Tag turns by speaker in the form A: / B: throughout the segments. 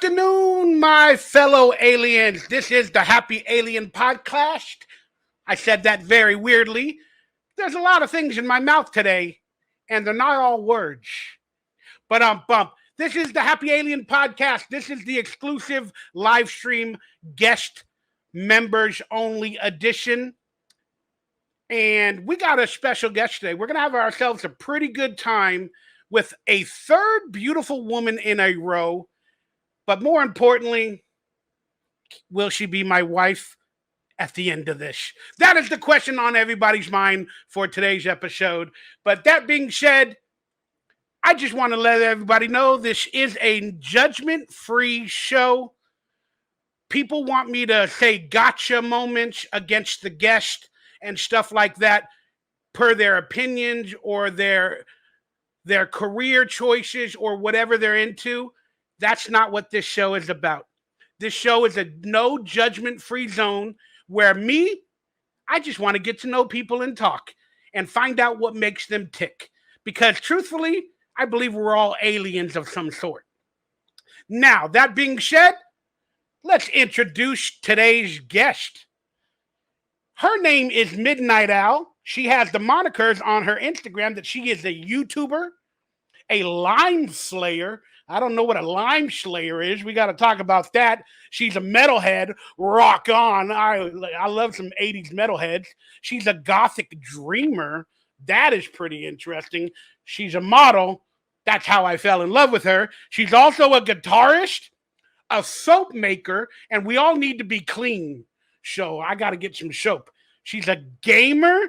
A: afternoon, my fellow aliens. This is the Happy Alien Podcast. I said that very weirdly. There's a lot of things in my mouth today, and they're not all words. But bump. This is the Happy Alien Podcast. This is the exclusive live stream guest members only edition. And we got a special guest today. We're going to have ourselves a pretty good time with a third beautiful woman in a row. But more importantly, will she be my wife at the end of this? That is the question on everybody's mind for today's episode. But that being said, I just want to let everybody know this is a judgment-free show. People want me to say gotcha moments against the guest and stuff like that per their opinions or their career choices or whatever they're into. That's not what this show is about. This show is a no judgment-free zone where I just want to get to know people and talk and find out what makes them tick. Because truthfully, I believe we're all aliens of some sort. Now, that being said, let's introduce today's guest. Her name is Midnight Owl. She has the monikers on her Instagram that she is a YouTuber, a Lyme slayer. I don't know what a Lyme slayer is. We got to talk about that. She's a metalhead. Rock on. I love some 80s metalheads. She's a Gothic dreamer. That is pretty interesting. She's a model. That's how I fell in love with her. She's also a guitarist, a soap maker, and we all need to be clean. So I got to get some soap. She's a gamer.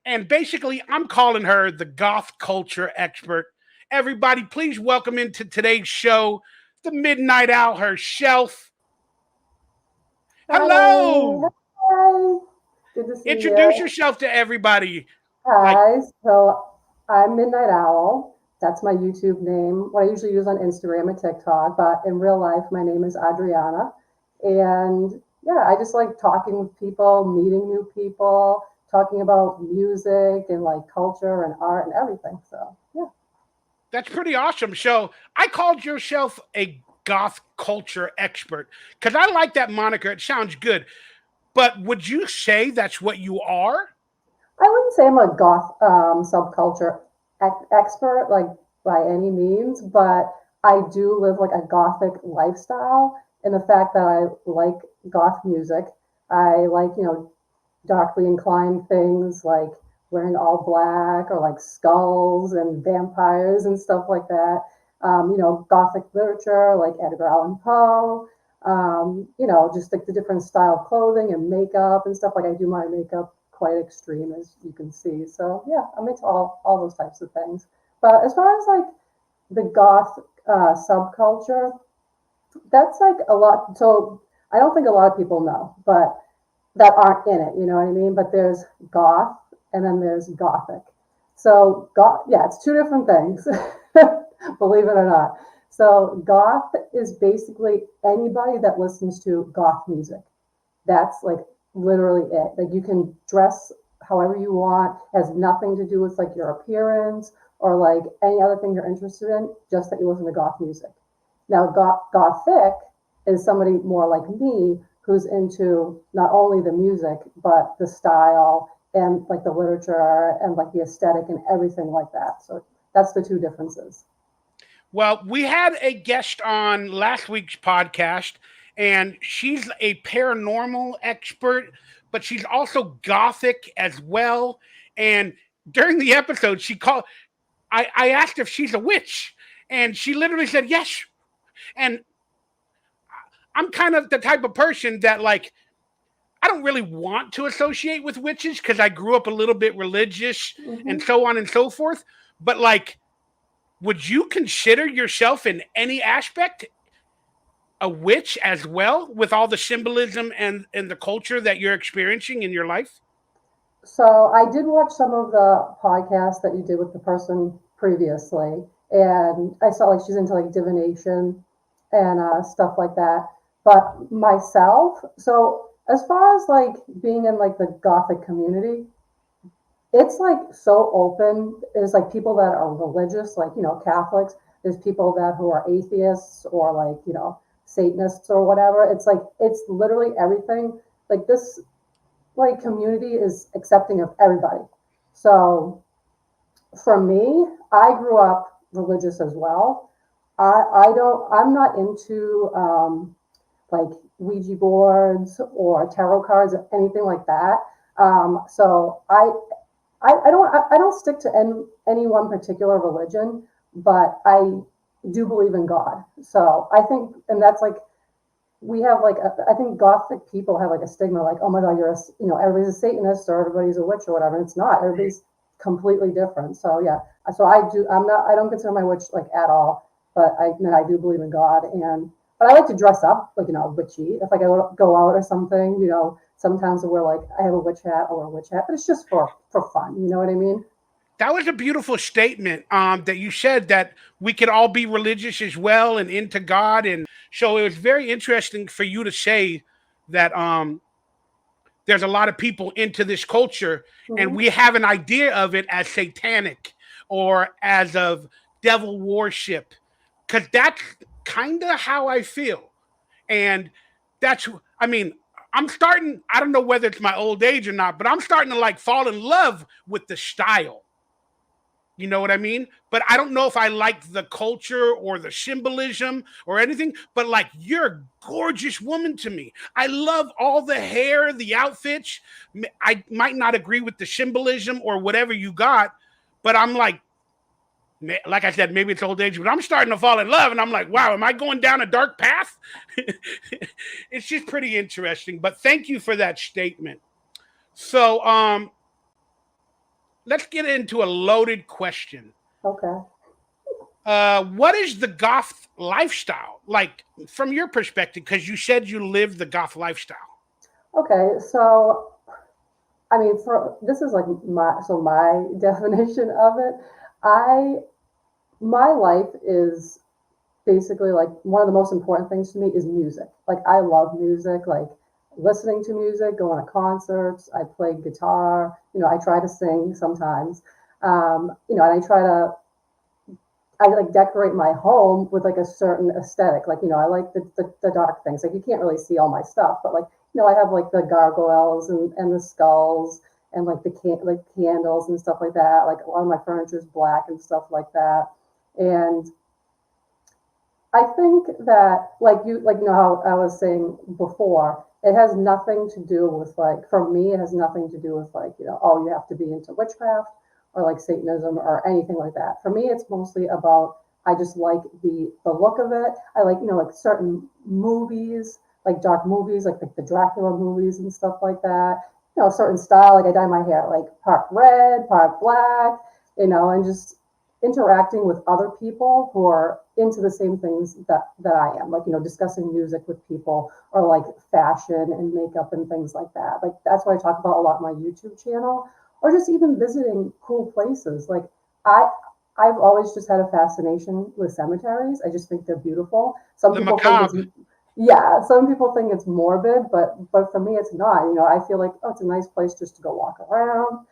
A: And basically, I'm calling her the goth culture expert. Everybody, please welcome into today's show, the Midnight Owl herself. Hello.
B: Hi. Good to see you.
A: Introduce yourself to everybody.
B: Hi. So I'm Midnight Owl. That's my YouTube name. What I usually use on Instagram and TikTok, but in real life, my name is Adriana. And yeah, I just like talking with people, meeting new people, talking about music and like culture and art and everything. So yeah.
A: That's pretty awesome. So I called yourself a goth culture expert because I like that moniker. It sounds good. But would you say that's what you are?
B: I wouldn't say I'm a goth subculture expert, like by any means, but I do live like a gothic lifestyle in the fact that I like goth music. I like, darkly inclined things like wearing all black or like skulls and vampires and stuff like that. Gothic literature like Edgar Allan Poe. Just like the different style of clothing and makeup and stuff. Like I do my makeup quite extreme, as you can see. So yeah, I'm into all those types of things. But as far as like the goth subculture, that's like a lot. So I don't think a lot of people know, but that aren't in it. You know what I mean? But there's goth and then there's gothic. So it's two different things, believe it or not. So goth is basically anybody that listens to goth music. That's like literally it. Like you can dress however you want. It has nothing to do with like your appearance or like any other thing you're interested in, just that you listen to goth music. Now gothic is somebody more like me who's into not only the music but the style and like the literature and like the aesthetic and everything like that. So that's the two differences.
A: Well, we had a guest on last week's podcast, and she's a paranormal expert, but she's also gothic as well. And during the episode, I asked if she's a witch, and she literally said yes. And I'm kind of the type of person that like, I don't really want to associate with witches because I grew up a little bit religious and so on and so forth. But like, would you consider yourself in any aspect a witch as well with all the symbolism and the culture that you're experiencing in your life?
B: So I did watch some of the podcasts that you did with the person previously, and I saw like she's into like divination and stuff like that. But myself, so as far as like being in like the gothic community, it's like so open. There's like people that are religious, like Catholics, There's people that who are atheists or like, Satanists or whatever. It's like, it's literally everything. Like this, like community is accepting of everybody. So for me, I grew up religious as well. I'm not into like Ouija boards or tarot cards or anything like that. So I don't stick to any one particular religion, but I do believe in God. So I think, and that's like, we have like, I think Gothic people have like a stigma, like, oh my God, everybody's a Satanist or everybody's a witch or whatever. It's not. Everybody's completely different. So yeah, so I don't consider my witch like at all, but I do believe in God. But I like to dress up like, witchy. If like I go out or something, sometimes we're like, I have a witch hat or a witch hat, but it's just for fun. You know what I mean?
A: That was a beautiful statement that you said, that we could all be religious as well and into God. And so it was very interesting for you to say that there's a lot of people into this culture, and
B: Mm-hmm.
A: we have an idea of it as satanic or as of devil worship, because that's kind of how I feel. And that's, I mean, I'm starting, I don't know whether it's my old age or not, but I'm starting to like fall in love with the style. You know what I mean? But I don't know if I like the culture or the symbolism or anything. But like, you're a gorgeous woman to me. I love all the hair, the outfits. I might not agree with the symbolism or whatever you got, but I'm like I said, maybe it's old age, but I'm starting to fall in love, and I'm like, wow, am I going down a dark path? It's just pretty interesting. But thank you for that statement. So, let's get into a loaded question.
B: Okay.
A: What is the goth lifestyle like from your perspective? Because you said you live the goth lifestyle.
B: Okay. So I mean, for this is like my definition of it. I My life is basically like one of the most important things to me is music. Like I love music, like listening to music, going to concerts. I play guitar. I try to sing sometimes. And I like decorate my home with like a certain aesthetic. Like, I like the dark things. Like you can't really see all my stuff, but like, I have like the gargoyles and the skulls and like like candles and stuff like that. Like a lot of my furniture is black and stuff like that. And I think that how I was saying before, it has nothing to do with like, for me, it has nothing to do with like, oh, you have to be into witchcraft or like Satanism or anything like that. For me, it's mostly about, I just like the look of it. I like, like certain movies, like dark movies, like the Dracula movies and stuff like that. Certain style, like I dye my hair like part red, part black, and just interacting with other people who are into the same things that I am, like, discussing music with people or like fashion and makeup and things like that. Like that's what I talk about a lot on my YouTube channel, or just even visiting cool places. Like I I've always just had a fascination with cemeteries. I just think they're beautiful. Some
A: The
B: people think it's,
A: macabre.
B: yeah, some people think it's morbid, but for me it's not. I feel like, oh, it's a nice place just to go walk around.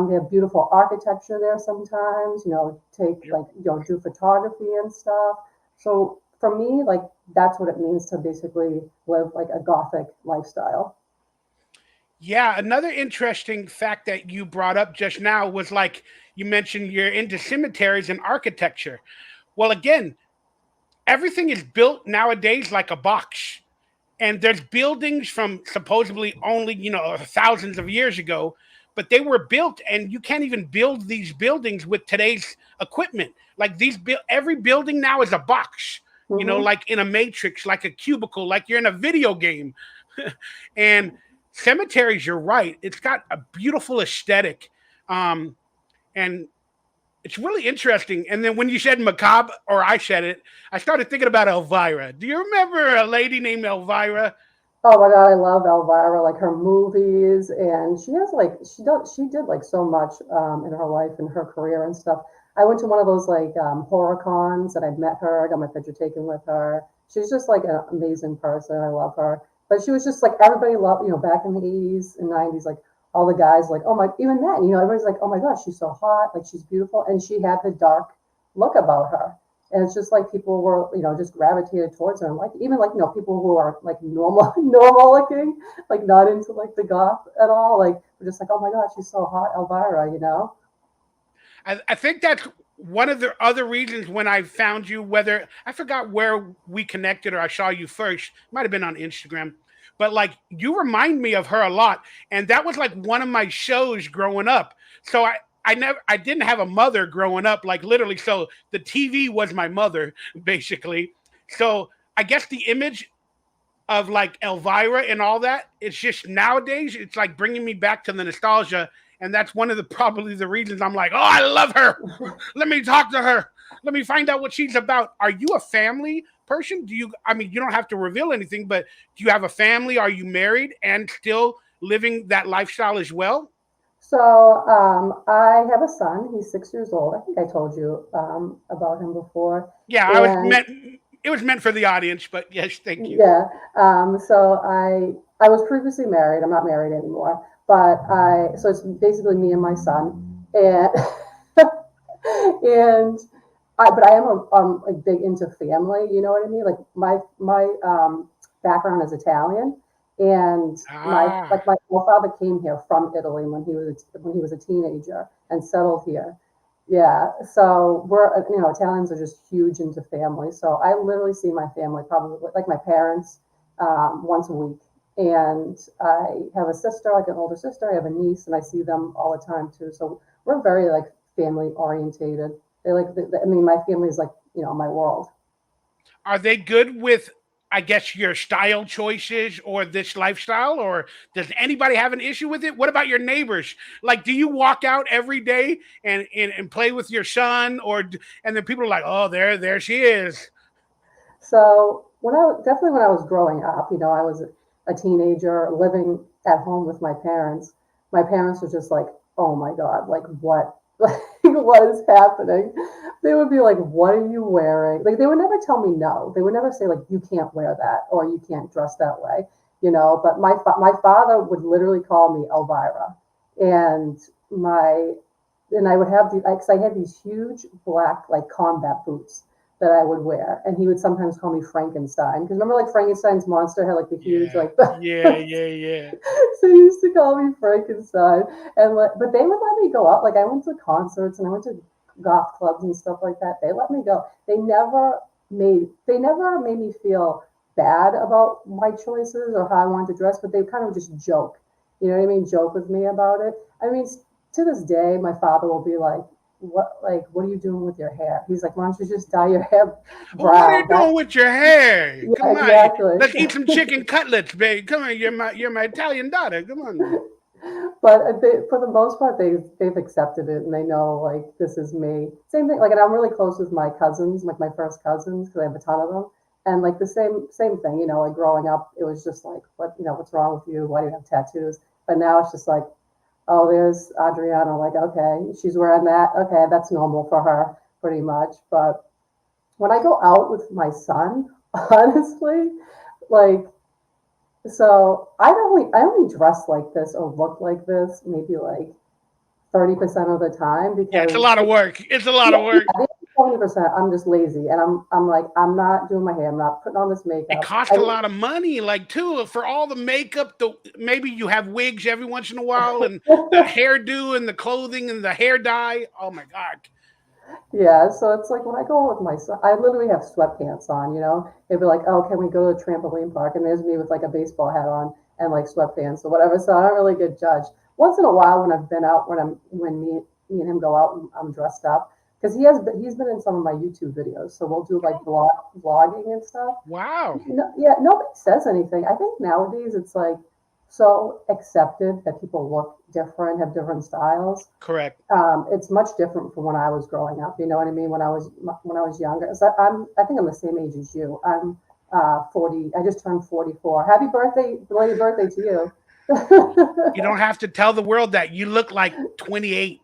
B: They have beautiful architecture there sometimes, take
A: Yep.
B: like, do photography and stuff. So for me, like, that's what it means to basically live like a Gothic lifestyle.
A: Yeah, another interesting fact that you brought up just now was like you mentioned you're into cemeteries and architecture. Well, again, everything is built nowadays like a box. And there's buildings from supposedly only, thousands of years ago, but they were built, and you can't even build these buildings with today's equipment. Like every building now is a box,
B: Hmm.
A: like in a matrix, like a cubicle, like you're in a video game. And cemeteries, you're right, it's got a beautiful aesthetic. And it's really interesting. And then when you said macabre, or I said it, I started thinking about Elvira. Do you remember a lady named Elvira?
B: Oh my God, I love Elvira, like her movies, and she has like she did like so much in her life and her career and stuff. I went to one of those like horror cons and I met her. I got my picture taken with her. She's just like an amazing person. I love her. But she was just like everybody loved, back in the 80s and 90s, like all the guys like, oh my, even then, everybody's like, oh my gosh, she's so hot, like she's beautiful, and she had the dark look about her. And it's just like people were, just gravitated towards her. And like even like people who are like normal normal looking, like not into like the goth at all, like we're just like, oh my god, she's so hot, Elvira.
A: I think that's one of the other reasons when I found you, whether I forgot where we connected or I saw you first, might have been on Instagram, but like you remind me of her a lot. And that was like one of my shows growing up. So I didn't have a mother growing up, like literally. So the TV was my mother, basically. So I guess the image of like Elvira and all that. It's just nowadays, it's like bringing me back to the nostalgia. And that's one of the probably the reasons I'm like, oh, I love her. Let me talk to her. Let me find out what she's about. Are you a family person? I mean, you don't have to reveal anything, but do you have a family? Are you married and still living that lifestyle as well?
B: So I have a son. He's 6 years old. I think I told you about him before.
A: Yeah,
B: And
A: it was meant for the audience, but yes, thank you.
B: yeah, so I was previously married. I'm not married anymore, but so it's basically me and my son, and and but I am like big into family. You know what I mean? Like my background is Italian, and
A: Ah,
B: my father came here from Italy when he was a teenager and settled here. Yeah, so Italians are just huge into family. So I literally see my family probably like my parents once a week, and I have a sister, like an older sister. I have a niece, and I see them all the time too. So we're very like family orientated. I mean, my family is like my world.
A: are they good with, I guess, your style choices or this lifestyle, or does anybody have an issue with it? What about your neighbors? Like, do you walk out every day and play with your son, and then people are like, oh, there she is.
B: So definitely when I was growing up, I was a teenager living at home with my parents. My parents were just like, "Oh my God, like what, like what is happening?" They would be like, "What are you wearing?" Like they would never tell me no. They would never say like, "You can't wear that" or "You can't dress that way," But my father would literally call me Elvira, and my and I would have because I had these huge black like combat boots that I would wear, and he would sometimes call me Frankenstein because remember like Frankenstein's monster had like the huge
A: Yeah,
B: like the
A: yeah, yeah, yeah.
B: so he used to call me Frankenstein, and but they would let me go out. Like I went to concerts and I went to goth clubs and stuff like that. They let me go. They never made me feel bad about my choices or how I wanted to dress, but they kind of just joke. You know what I mean? Joke with me about it. I mean, to this day, my father will be like, what are you doing with your hair? He's like, why don't you just dye your hair
A: What are you
B: brown?
A: doing with your hair?
B: Yeah,
A: Come on,
B: exactly.
A: let's eat some chicken cutlets, babe. Come on, you're my Italian daughter. Come on now.
B: But for the most part, they've accepted it and they know like this is me. Same thing. Like, and I'm really close with my cousins, like my first cousins, because I have a ton of them. And like the same thing, like growing up, it was just like, what's wrong with you? Why do you have tattoos? But now it's just like, oh, there's Adriana. Like, okay, she's wearing that. Okay, that's normal for her, pretty much. But when I go out with my son, honestly, like, so I only dress like this or look like this maybe like 30% of the time
A: Yeah, it's a
B: because
A: lot of work. It's a lot
B: yeah,
A: of
B: yeah,
A: work.
B: the 20% I'm just lazy and I'm like I'm not doing my hair, I'm not putting on this
A: It
B: makeup.
A: costs a lot of money, like too, for all the makeup. The maybe you have wigs every once in a while, and the hairdo, and the clothing, and the hair dye. Oh my god!
B: Yeah, so it's like when I go out with my son, I literally have sweatpants on. They'd be like, "Oh, can we go to the trampoline park?" And there's me with like a baseball hat on and like sweatpants or whatever. So I don't really get judged. Once in a while, when I've been out, when me and him go out, and I'm dressed up because he's been in some of my YouTube videos. So we'll do like vlogging and stuff.
A: Wow,
B: No, yeah, nobody says anything. I think nowadays it's like so accepted that people look different, have different styles.
A: correct.
B: It's much different from when I was growing up. You know what I mean? When I was younger, so I think I'm the same age as you. I'm 40. I just turned 44. Happy birthday, belated birthday to you.
A: You don't have to tell the world that you look like 28.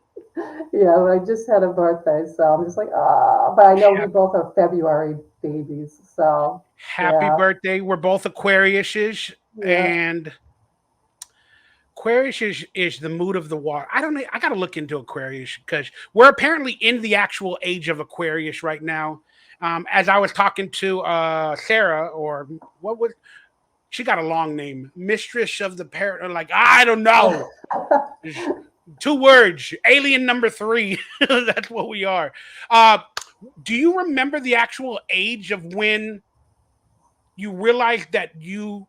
B: Yeah, I just had a birthday, so I'm just like, ah. But I know we both are February babies, so
A: Happy
B: yeah,
A: birthday. We're both Aquariuses,
B: yeah.
A: and Aquarius is the mood of the water. I don't know. I got to look into Aquarius because we're apparently in the actual age of Aquarius right now. As I was talking to Sarah, or what was she got a long name, Mistress of the Parrot, like I don't know. There's 2 words, alien number 3. That's what we are. Uh, do you remember the actual age of when you realized that you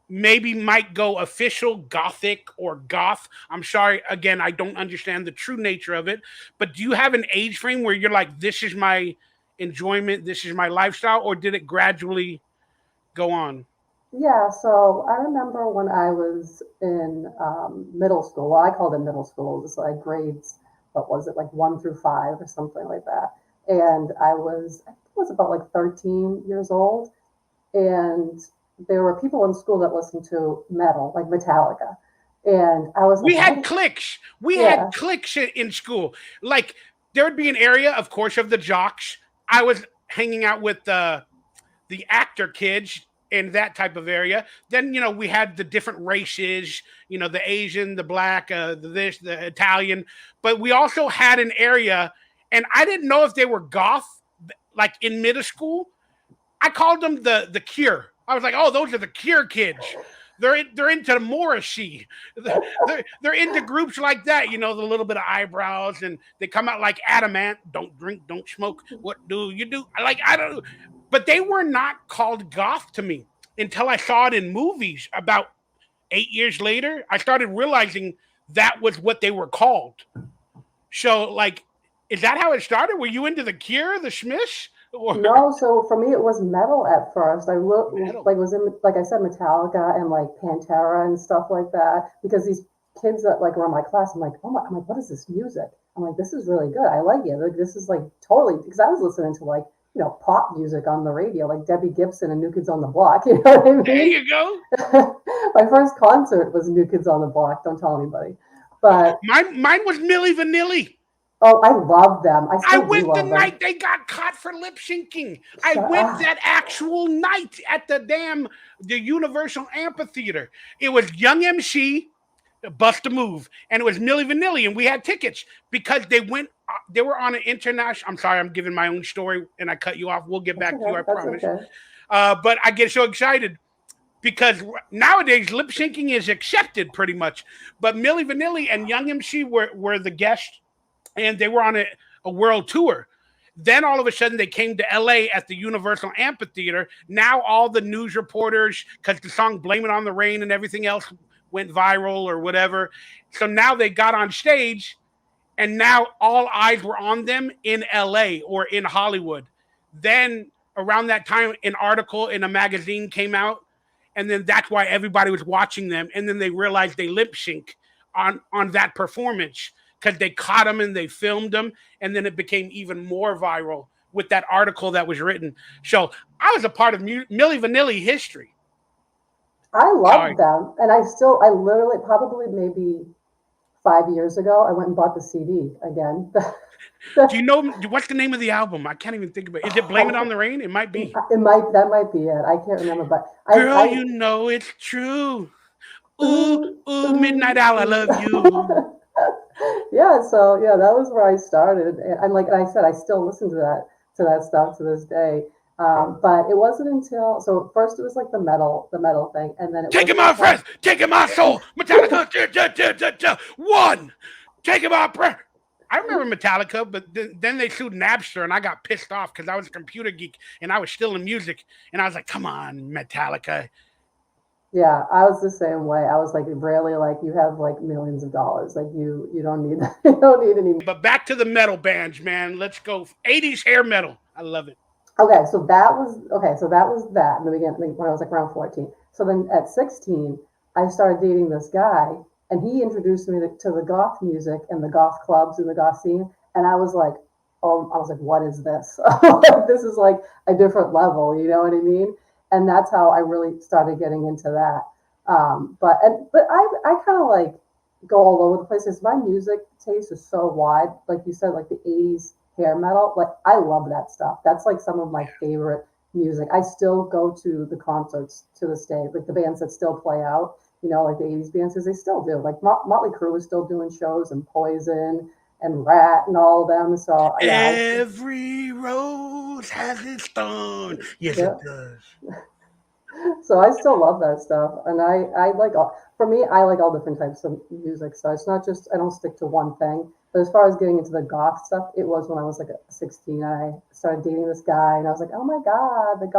A: maybe might go official gothic or goth? I'm sorry, again, I don't understand the true nature of it, but do you have an age frame where you're like, this is my enjoyment, this is my lifestyle, or did it gradually go on?
B: Yeah, so I remember when I was in middle school. Well, I called it middle school. It was like grades, what was it, like 1 through 5 or something like that. And I think it was about like 13 years old. And there were people in school that listened to metal, like Metallica. And I was like,
A: We had
B: what?
A: cliques. We had
B: Yeah,
A: cliques in school. Like there would be an area, of course, of the jocks. I was hanging out with the actor kids in that type of area. Then we had the different races. The Asian, the black, the this, the Italian. But we also had an area, and I didn't know if they were goth, like in middle school. I called them the Cure. I was like, oh, those are the Cure kids. They're into Morrissey. They're into groups like that. The little bit of eyebrows, and they come out like Adamant. Don't drink, don't smoke. What do you do? Like I don't. But they were not called goth to me until I saw it in movies. About 8 years later, I started realizing that was what they were called. So, like, is that how it started? Were you into the Cure, the Smiths, or
B: no, so for me it was metal at first. I look
A: metal?
B: like was in, like I said, Metallica and like Pantera and stuff like that. Because these kids that like were in my class, I'm like, what is this music? I'm like, this is really good. I like it. Like this is like totally, because I was listening to like pop music on the radio, like Debbie Gibson and New Kids on the Block. You know what I
A: There
B: mean?
A: you go.
B: My first concert was New Kids on the Block. Don't tell anybody. But
A: Mine was Millie Vanilli.
B: oh, I love them. I
A: I
B: still do
A: went the
B: love them.
A: night they got caught for lip syncing. I
B: Shut
A: went
B: up.
A: that actual night at the Universal Amphitheater. It was Young MC, Bust a Move, and it was Millie Vanilli, and we had tickets because they went. They were on an international. I'm sorry, I'm giving my own story, and I cut you off. We'll get
B: That's
A: back to you,
B: okay.
A: I
B: That's
A: promise.
B: okay.
A: But I get so excited because nowadays lip syncing is accepted pretty much. But Millie Vanilli and Young MC were the guests, and they were on a world tour. Then all of a sudden they came to LA at the Universal Amphitheater. Now all the news reporters, because the song Blame It on the Rain and everything else went viral or whatever. So now they got on stage, and now all eyes were on them in LA or in Hollywood. Then around that time, an article in a magazine came out, and then that's why everybody was watching them. And then they realized they lip sync on that performance because they caught them and they filmed them, and then it became even more viral with that article that was written. So I was a part of Millie Vanilli history.
B: I
A: Sorry.
B: love them, and I literally, probably maybe 5 years ago, I went and bought the CD again.
A: Do you know what's the name of the album? I can't even think of it. Is it Blame It on the Rain? It might be.
B: That might be it. I can't remember, but
A: Girl, you know it's true. Ooh,
B: ooh,
A: ooh, Midnight
B: ooh,
A: Owl, I love you.
B: ooh. Yeah, so yeah, that was where I started, and like I said, I still listen to that stuff to this day. But it wasn't until, so first it was like the metal thing, and then it
A: Taking
B: wasn't
A: my
B: until
A: breath, taking my soul. Metallica, one. Taking my breath. I remember Metallica, but then they sued Napster, and I got pissed off because I was a computer geek and I was still in music, and I was like, "Come on, Metallica."
B: yeah, I was the same way. I was like, really, like you have like millions of dollars, like you don't need that, you don't need any.
A: But back to the metal bands, man. Let's go. 80s hair metal. I love it.
B: So that was that in the beginning, like, when I was like around 14. So then at 16, I started dating this guy, and he introduced me to the goth music and the goth clubs and the goth scene, and I was like, oh, I was like, what is this? This is like a different level, you know what I mean? And that's how I really started getting into that. But I kind of like go all over the place because my music taste is so wide. Like you said, like the 80s hair metal, like I love that stuff. That's like some of my favorite music. I still go to the concerts to this day, like the bands that still play out, like the 80s bands, because they still do. Like Motley Crue is still doing shows, and Poison, and Rat and all of them. So yeah,
A: Every rose has its thorn. Yes, it
B: yeah.
A: does.
B: So I still love that stuff, and I like all. For me, I like all different types of music. So it's not just I don't stick to one thing. But as far as getting into the goth stuff, it was when I was like 16. I started dating this guy, and I was like, oh my god, the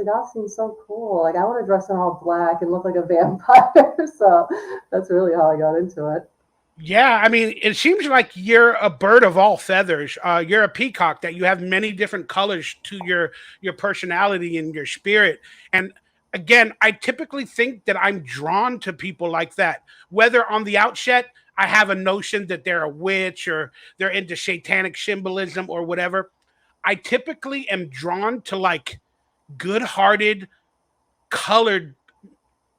B: goth seems so cool. Like I want to dress in all black and look like a vampire. So that's really how I got into it.
A: Yeah, I mean, it seems like you're a bird of all feathers. You're a peacock that you have many different colors to your personality and your spirit. And again, I typically think that I'm drawn to people like that. Whether on the outset I have a notion that they're a witch or they're into satanic symbolism or whatever, I typically am drawn to like good-hearted, colored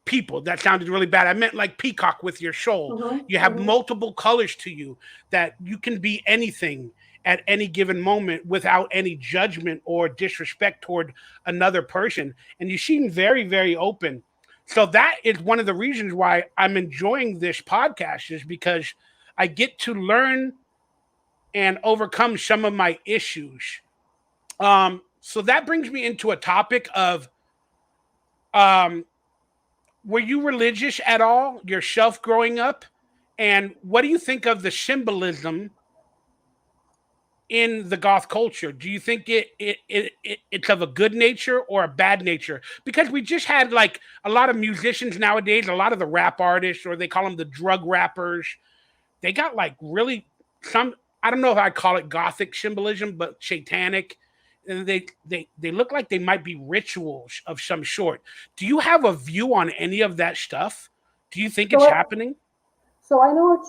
A: people. That sounded really bad. I meant like peacock with your soul.
B: Hmm.
A: You have
B: Hmm.
A: multiple colors to you that you can be anything at any given moment without any judgment or disrespect toward another person. And you seem very, very open. So that is one of the reasons why I'm enjoying this podcast is because I get to learn and overcome some of my issues. So that brings me into a topic of um, were you religious at all yourself growing up? And what do you think of the symbolism in the goth culture? Do you think it's of a good nature or a bad nature? Because we just had like a lot of musicians nowadays, a lot of the rap artists, or they call them the drug rappers, they got like really some, I don't know if I call it gothic symbolism, but satanic. And they look like they might be rituals of some sort. Do you have a view on any of that stuff? Do you think
B: So
A: it's happening?
B: So I know what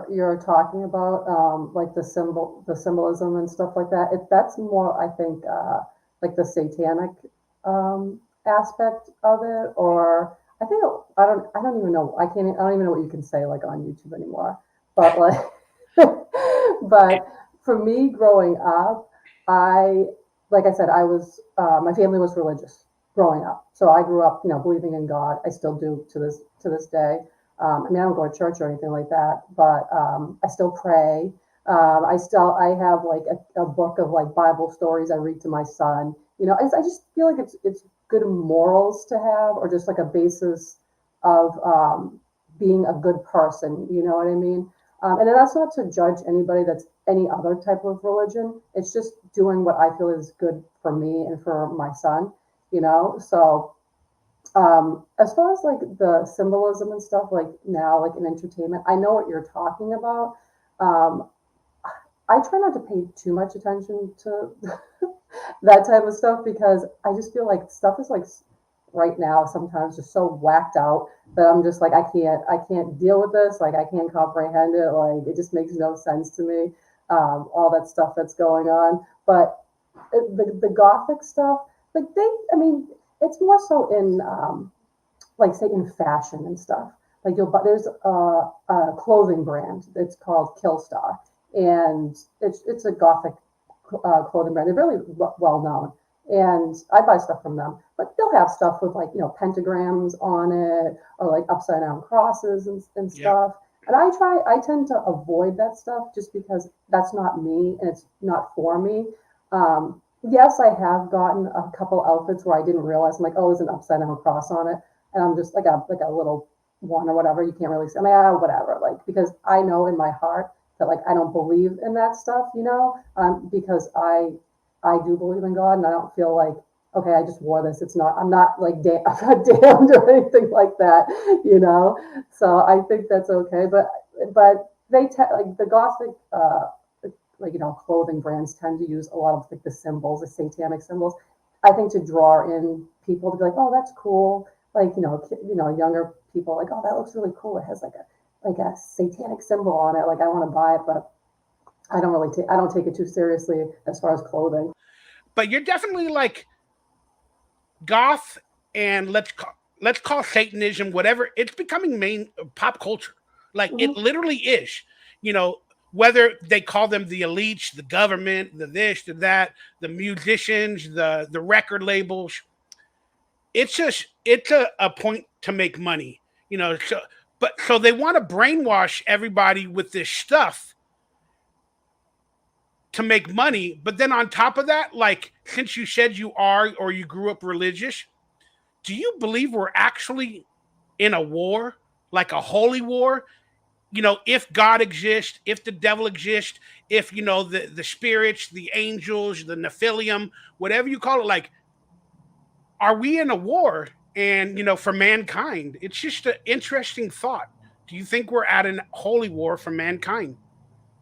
B: you're talking about, like the symbolism and stuff like that. That's more, I think, like the satanic aspect of it, or I think I don't even know. I don't even know what you can say like on YouTube anymore. But like, but for me growing up, I like I said, I was my family was religious growing up, so I grew up, believing in God. I still do to this day. I mean, I don't go to church or anything like that, but I still pray. I have like a book of like Bible stories I read to my son. I just feel like it's good morals to have, or just like a basis of being a good person. You know what I mean? And that's not to judge anybody that's any other type of religion. It's just doing what I feel is good for me and for my son. So as far as like the symbolism and stuff, like now, like in entertainment, I know what you're talking about. Um, I try not to pay too much attention to that type of stuff because I just feel like stuff is like right now sometimes just so whacked out that I'm just like I can't deal with this. Like I can't comprehend it. Like it just makes no sense to me. All that stuff that's going on, but the gothic stuff, like I mean, it's more so in like say in fashion and stuff. Like there's a clothing brand. It's called Killstar, and it's a gothic clothing brand. They're really well known, and I buy stuff from them. But they'll have stuff with like pentagrams on it, or like upside down crosses and
A: Yep.
B: stuff. And I tend to avoid that stuff just because that's not me and it's not for me. Yes, I have gotten a couple outfits where I didn't realize. I'm like, oh, there's an upside down cross on it, and I'm just like a little one or whatever. You can't really say, I mean, whatever. Like because I know in my heart that like I don't believe in that stuff, because I do believe in God, and I don't feel like okay, I just wore this. It's not. I'm not like I'm not damned or anything like that. So I think that's okay, but like the Gothic like clothing brands tend to use a lot of like the symbols, the satanic symbols. I think to draw in people to be like, oh, that's cool. Like younger people like, oh, that looks really cool. It has like a satanic symbol on it. Like I want to buy it, but I don't take it too seriously as far as clothing.
A: But you're definitely like goth and let's call Satanism whatever. It's becoming main pop culture. Like it
B: Hmm.
A: literally is. You know, whether they call them the elites, the government, the this, the that, the musicians, the record labels, it's a point to make money, so but so they want to brainwash everybody with this stuff to make money. But then on top of that, like, since you said you are or you grew up religious, do you believe we're actually in a war, like a holy war? If God exists, if the devil exists, if the spirits, the angels, the Nephilim, whatever you call it, like, are we in a war? And for mankind, it's just an interesting thought. Do you think we're at a holy war for mankind?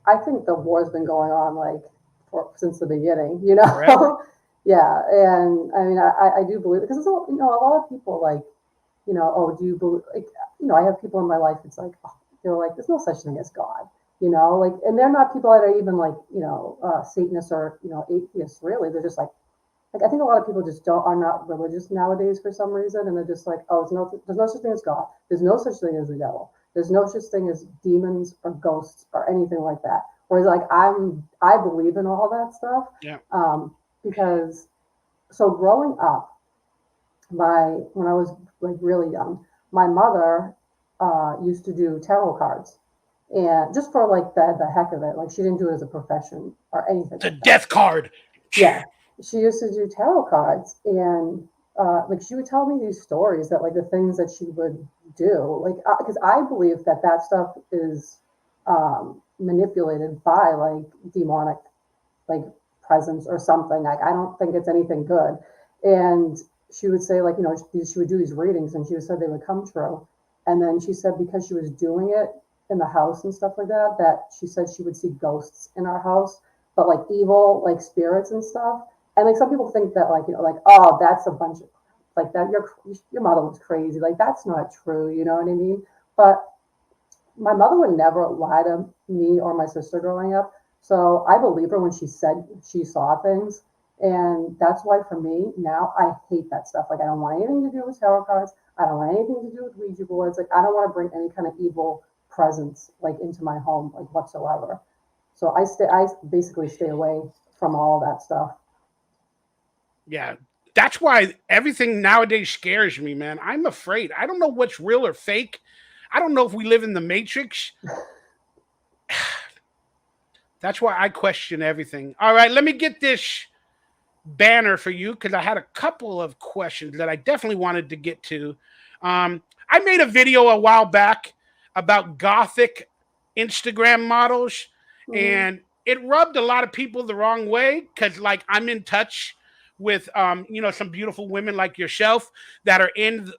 B: I think the war's been going on like since the beginning,
A: Forever.
B: Yeah, and I mean, I do believe because a lot of people like, oh, do you believe? Like, I have people in my life. It's like, oh, they're like, there's no such thing as God, like, and they're not people that are even like, Satanists or atheists. Really, they're just like I think a lot of people just are not religious nowadays for some reason, and they're just like, oh, there's no such thing as God. There's no such thing as the devil. There's no such thing as demons or ghosts or anything like that. Whereas like I believe in all that stuff,
A: Yeah.
B: because so growing up, when I was like really young, my mother used to do tarot cards, and just for like the heck of it, like she didn't do it as a profession or anything
A: The
B: like that.
A: death card.
B: Yeah, she used to do tarot cards, and like she would tell me these stories that like the things that she would do, like because I believe that stuff is manipulated by like demonic like presence or something. Like I don't think it's anything good. And she would say like she would do these readings, and she said they would come true. And then she said because she was doing it in the house and stuff like that, that she said she would see ghosts in our house, but like evil like spirits and stuff. And like some people think that like like, oh, that's a bunch of like that your mother was crazy. Like that's not true. You know what I mean? But my mother would never lie to me or my sister growing up. So I believe her when she said she saw things. And that's why for me now, I hate that stuff. Like I don't want anything to do with tarot cards. I don't want anything to do with Ouija boards. Like I don't want to bring any kind of evil presence like into my home, like whatsoever. So I basically stay away from all that stuff.
A: Yeah. That's why everything nowadays scares me, man. I'm afraid. I don't know what's real or fake. I don't know if we live in the Matrix. That's why I question everything. All right, let me get this banner for you because I had a couple of questions that I definitely wanted to get to. I made a video a while back about Gothic Instagram models,
B: Mm-hmm.
A: and it rubbed a lot of people the wrong way because, like, I'm in touch with, some beautiful women like yourself that are in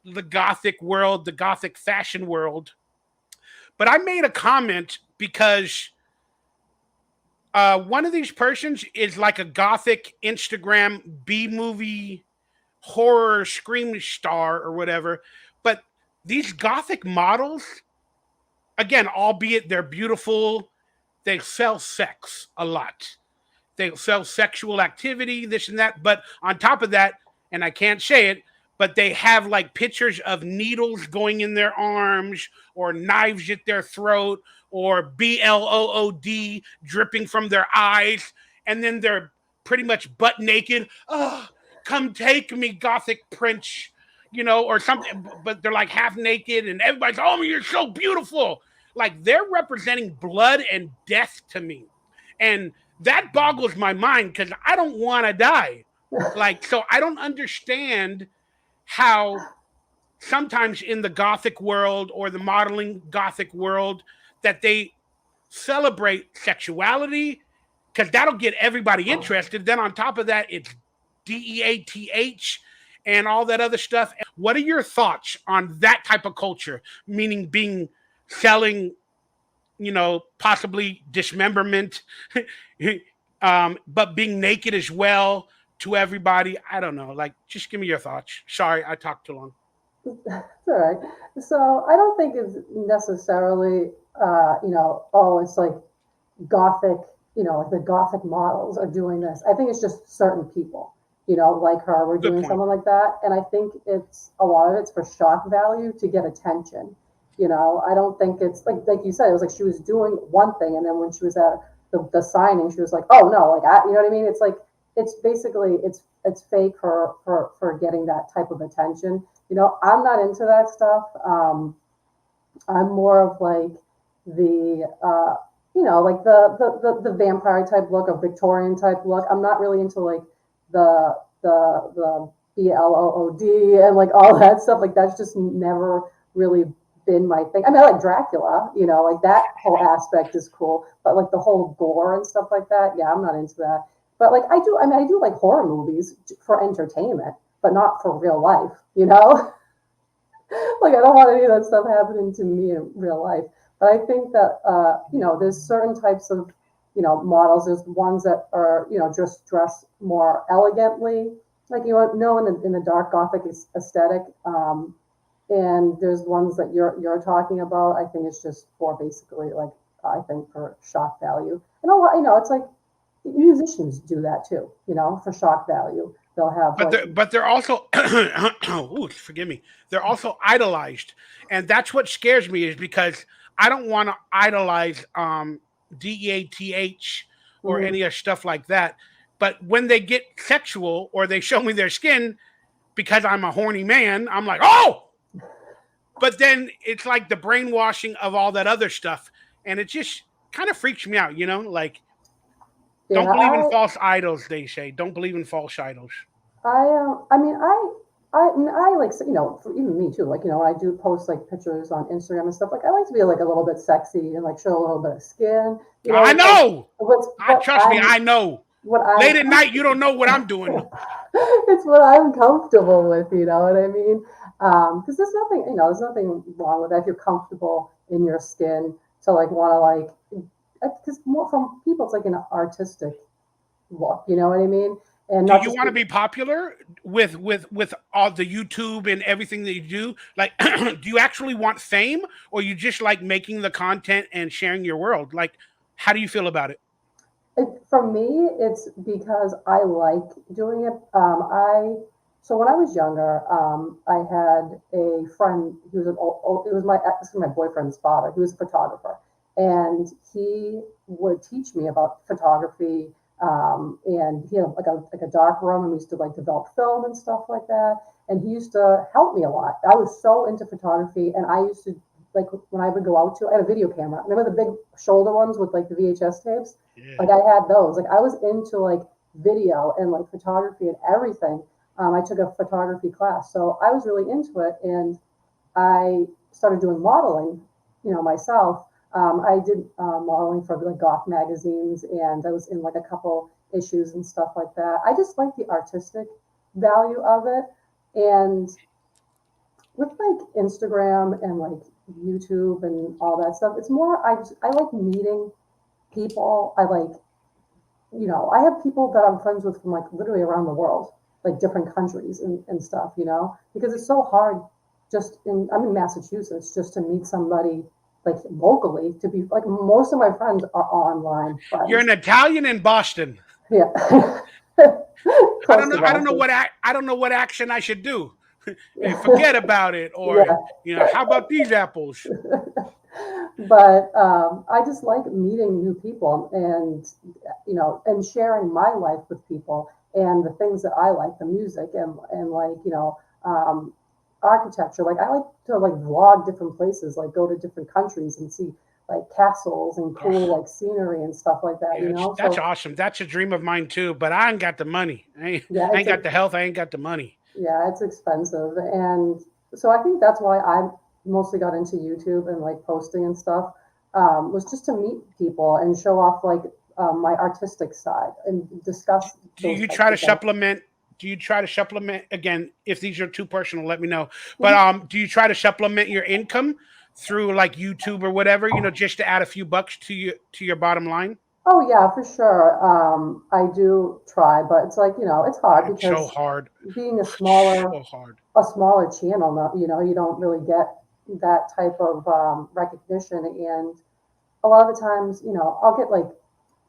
A: the Gothic world, the Gothic fashion world. But I made a comment because one of these persons is like a Gothic Instagram B movie horror scream star or whatever. But these Gothic models, again, albeit they're beautiful, they sell sex a lot. They sell sexual activity, this and that. But on top of that, and I can't say it, but they have like pictures of needles going in their arms or knives at their throat or BLOOD dripping from their eyes. And then they're pretty much butt naked. Oh, come take me, Gothic Prince, or something. But they're like half naked and everybody's, oh, you're so beautiful. Like they're representing blood and death to me. And that boggles my mind because I don't want to die. Like, so I don't understand how sometimes in the Gothic world or the modeling Gothic world that they celebrate sexuality because that'll get everybody interested. Then on top of that, it's DEATH and all that other stuff. What are your thoughts on that type of culture? Meaning being selling, possibly dismemberment, but being naked as well to everybody. I don't know. Like, just give me your thoughts. Sorry, I talked too long.
B: It's all right. So I don't think it's necessarily, oh, it's like Gothic, like the Gothic models are doing this. I think it's just certain people, like her, were
A: Good
B: doing
A: point.
B: something like that. And I think it's a lot of it's for shock value to get attention. I don't think it's like you said, it was like she was doing one thing, and then when she was at the signing, she was like, oh no, like you know what I mean? It's like it's basically it's fake for getting that type of attention. I'm not into that stuff. I'm more of like the like the vampire type look, a Victorian type look. I'm not really into like the BLOOD and like all that stuff. Like that's just never really been my thing. I mean, I like Dracula, like that whole aspect is cool, but like the whole gore and stuff like that, yeah, I'm not into that. But like I do like horror movies for entertainment, but not for real life. Like I don't want any of that stuff happening to me in real life. But I think that there's certain types of models. There's ones that are just dress more elegantly, like in the dark Gothic aesthetic. And there's ones that you're talking about. I think it's just for basically like I think for shock value. And a lot, it's like musicians do that too. For shock value, they'll have
A: But
B: like
A: they're also ooh, forgive me. They're also idolized, and that's what scares me. Is because I don't want to idolize DEATH or
B: mhm.
A: any of stuff like that. But when they get sexual or they show me their skin because I'm a horny man, I'm like, oh. But then it's like the brainwashing of all that other stuff, and it just kind of freaks me out. Like
B: Yeah,
A: don't believe in false idols. They say don't believe in false idols.
B: I mean, I like, for even me too, like, when I do post like pictures on Instagram and stuff, like, I like to be like a little bit sexy and like show a little bit of skin,
A: I
B: like,
A: know.
B: what's,
A: I
B: what
A: trust me.
B: I'm,
A: I know.
B: what I'm,
A: Late at night, you don't know what I'm doing.
B: it's what I'm comfortable with, you know what I mean? Cause there's nothing wrong with that if you're comfortable in your skin to like want to like, because more from people, it's like an artistic look, you know what I mean? And
A: Do
B: not
A: you
B: just
A: want to be popular with all the YouTube and everything that you do? Like, do you actually want fame, or you just like making the content and sharing your world? Like, how do you feel about it?
B: For me, it's because I like doing it. So when I was younger, I had a friend. He was it was my boyfriend's father. He was a photographer, and he would teach me about photography. And he had like a dark room, and we used to like develop film and stuff like that. And he used to help me a lot. I was so into photography, and I used to like when I would go out to. I had a video camera. Remember the big shoulder ones with like the VHS tapes?
A: Yeah.
B: Like I had those. Like I was into like video and like photography and everything. I took a photography class, so I was really into it, and I started doing modeling, myself. I did modeling for like Goth magazines, and I was in like a couple issues and stuff like that. I just like the artistic value of it, and with like Instagram and like YouTube and all that stuff, it's more I like meeting people. I like I have people that I'm friends with from like literally around the world, like different countries and stuff, because it's so hard I'm in Massachusetts just to meet somebody like locally to be like most of my friends are online
A: You're
B: friends.
A: an Italian in Boston.
B: Yeah.
A: I
B: Close
A: don't
B: to
A: know.
B: Boston.
A: I don't know what accent I should do. Hey, forget about it, or
B: Yeah.
A: how about these apples?
B: But I just like meeting new people and and sharing my life with people and the things that I like, the music and like architecture. Like I like to like vlog different places, like go to different countries and see like castles and
A: Oh,
B: cool like scenery and stuff like that.
A: yeah, that's
B: So
A: awesome. That's a dream of mine too. But I ain't got the money.
B: yeah,
A: I ain't got the health. I ain't got the money.
B: it's expensive, and so I think that's why I mostly got into YouTube and like posting and stuff. Was just to meet people and show off like my artistic side and discuss
A: Do
B: those
A: you
B: types
A: try to
B: of things.
A: supplement? Do you try to supplement again? If these are too personal, let me know. But
B: Mhm.
A: do you try to supplement your income through like YouTube or whatever? Just to add a few bucks to your bottom line.
B: Oh yeah, for sure. I do try, but it's like it's hard
A: It's so
B: because
A: hard.
B: being
A: It's so hard.
B: a smaller channel, you don't really get that type of recognition, and a lot of the times, I'll get like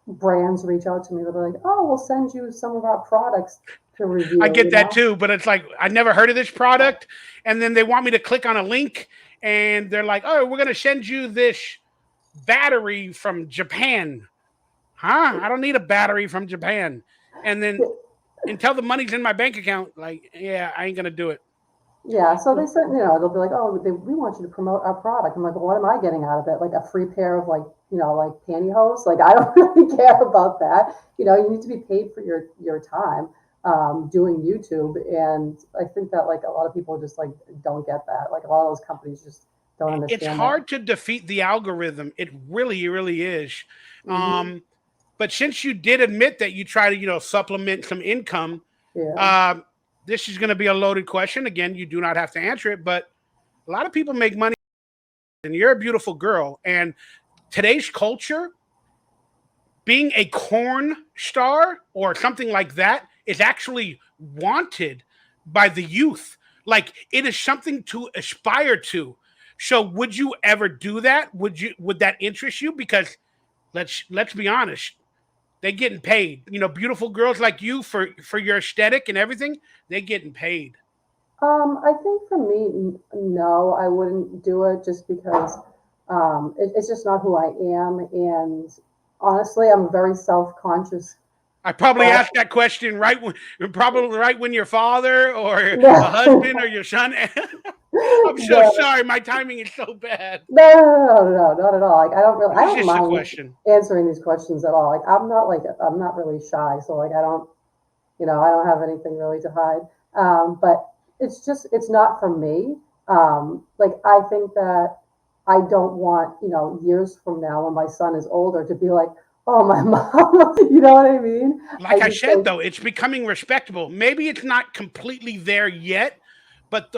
B: brands reach out to me. They'll be like, "Oh, we'll send you some of our products to
A: I
B: review."
A: get that too, but it's like I never heard of this product, and then they want me to click on a link, and they're like, "Oh, we're gonna send you this battery from Japan." Huh? I don't need a battery from Japan. And then until the money's in my bank account, like, yeah, I ain't gonna do it.
B: Yeah, so they said, they'll be like, oh, we want you to promote our product. I'm like, well, what am I getting out of it? Like a free pair of like pantyhose? Like, I don't really care about that. You need to be paid for your time doing YouTube. And I think that like a lot of people just like don't get that. Like a lot of those companies just don't
A: It's
B: understand that.
A: hard to defeat the algorithm. It really, really is.
B: Hmm.
A: But since you did admit that you try to, supplement some income,
B: Yeah.
A: uh, this is going to be a loaded question. Again, you do not have to answer it, but a lot of people make money, and you're a beautiful girl. And today's culture, being a corn star or something like that is actually wanted by the youth. Like it is something to aspire to. So would you ever do that? Would that interest you? Because let's be honest, they getting paid. Beautiful girls like you for your aesthetic and everything, they getting paid.
B: I think for me, no, I wouldn't do it just because it's just not who I am. And honestly, I'm very self-conscious.
A: I probably
B: But
A: asked that question probably right when your father or a
B: no,
A: husband or your son. I'm so
B: no,
A: sorry. My timing is so bad.
B: no, not at all. Like
A: It
B: I
A: was
B: don't
A: just a
B: mind
A: question.
B: answering these questions at all. Like I'm not really shy. So like I don't have anything really to hide. But it's not for me. Like I think that I don't want, years from now when my son is older to be like, oh, my mom, you know what I mean? I
A: Like I
B: just
A: said,
B: think,
A: though, it's becoming respectable. Maybe it's not completely there yet, but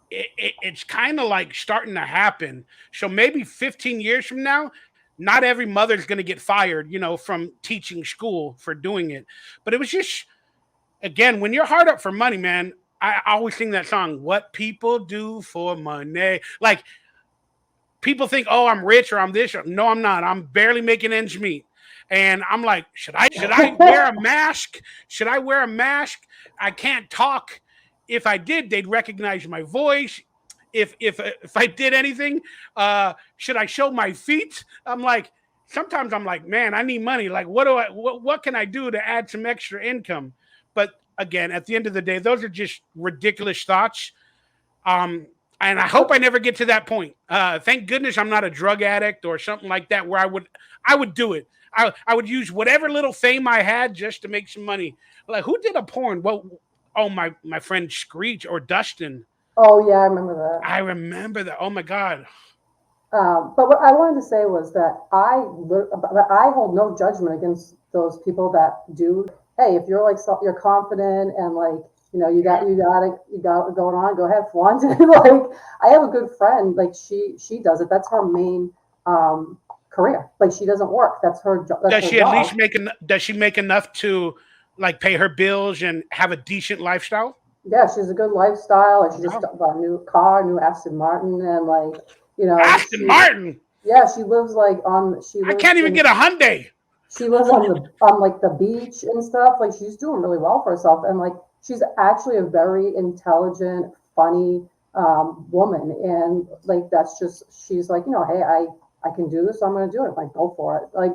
A: it's kind of like starting to happen. So maybe 15 years from now, not every mother's going to get fired, from teaching school for doing it. But it was just, again, when you're hard up for money, man, I always sing that song, What People Do for Money. Like, people think, oh, I'm rich or I'm this. No, I'm not. I'm barely making ends meet. And I'm like, should I wear a mask? Should I wear a mask? I can't talk. If I did, they'd recognize my voice. If I did anything, should I show my feet? Sometimes I'm like, man, I need money. Like, what can I do to add some extra income? But again, at the end of the day, those are just ridiculous thoughts. Um, and I hope I never get to that point. Thank goodness I'm not a drug addict or something like that where I would do it. I would use whatever little fame I had just to make some money. Like who did a porn? Well, oh my friend Screech or Dustin.
B: oh, yeah, I remember that.
A: I remember that. Oh my god.
B: But what I wanted to say was that but I hold no judgment against those people that do. Hey, if you're like you're confident and like
A: Yeah.
B: you got it going on, go ahead, flaunt it. Like I have a good friend, like she does it. That's her main career. Like she doesn't work. That's
A: Does
B: her
A: she at least
B: job.
A: does she make enough to like pay her bills and have a decent lifestyle?
B: Yeah, she's a good lifestyle. Like she just
A: Wow.
B: bought a new car, new Aston Martin, and like
A: Aston Martin.
B: she lives like on she
A: I
B: lives
A: can't even
B: in
A: get a Hyundai.
B: she lives on like the beach and stuff. Like she's doing really well for herself, and like she's actually a very intelligent, funny woman. And like that's just she's like hey, I can do this, so I'm going to do it. Like go for it. Like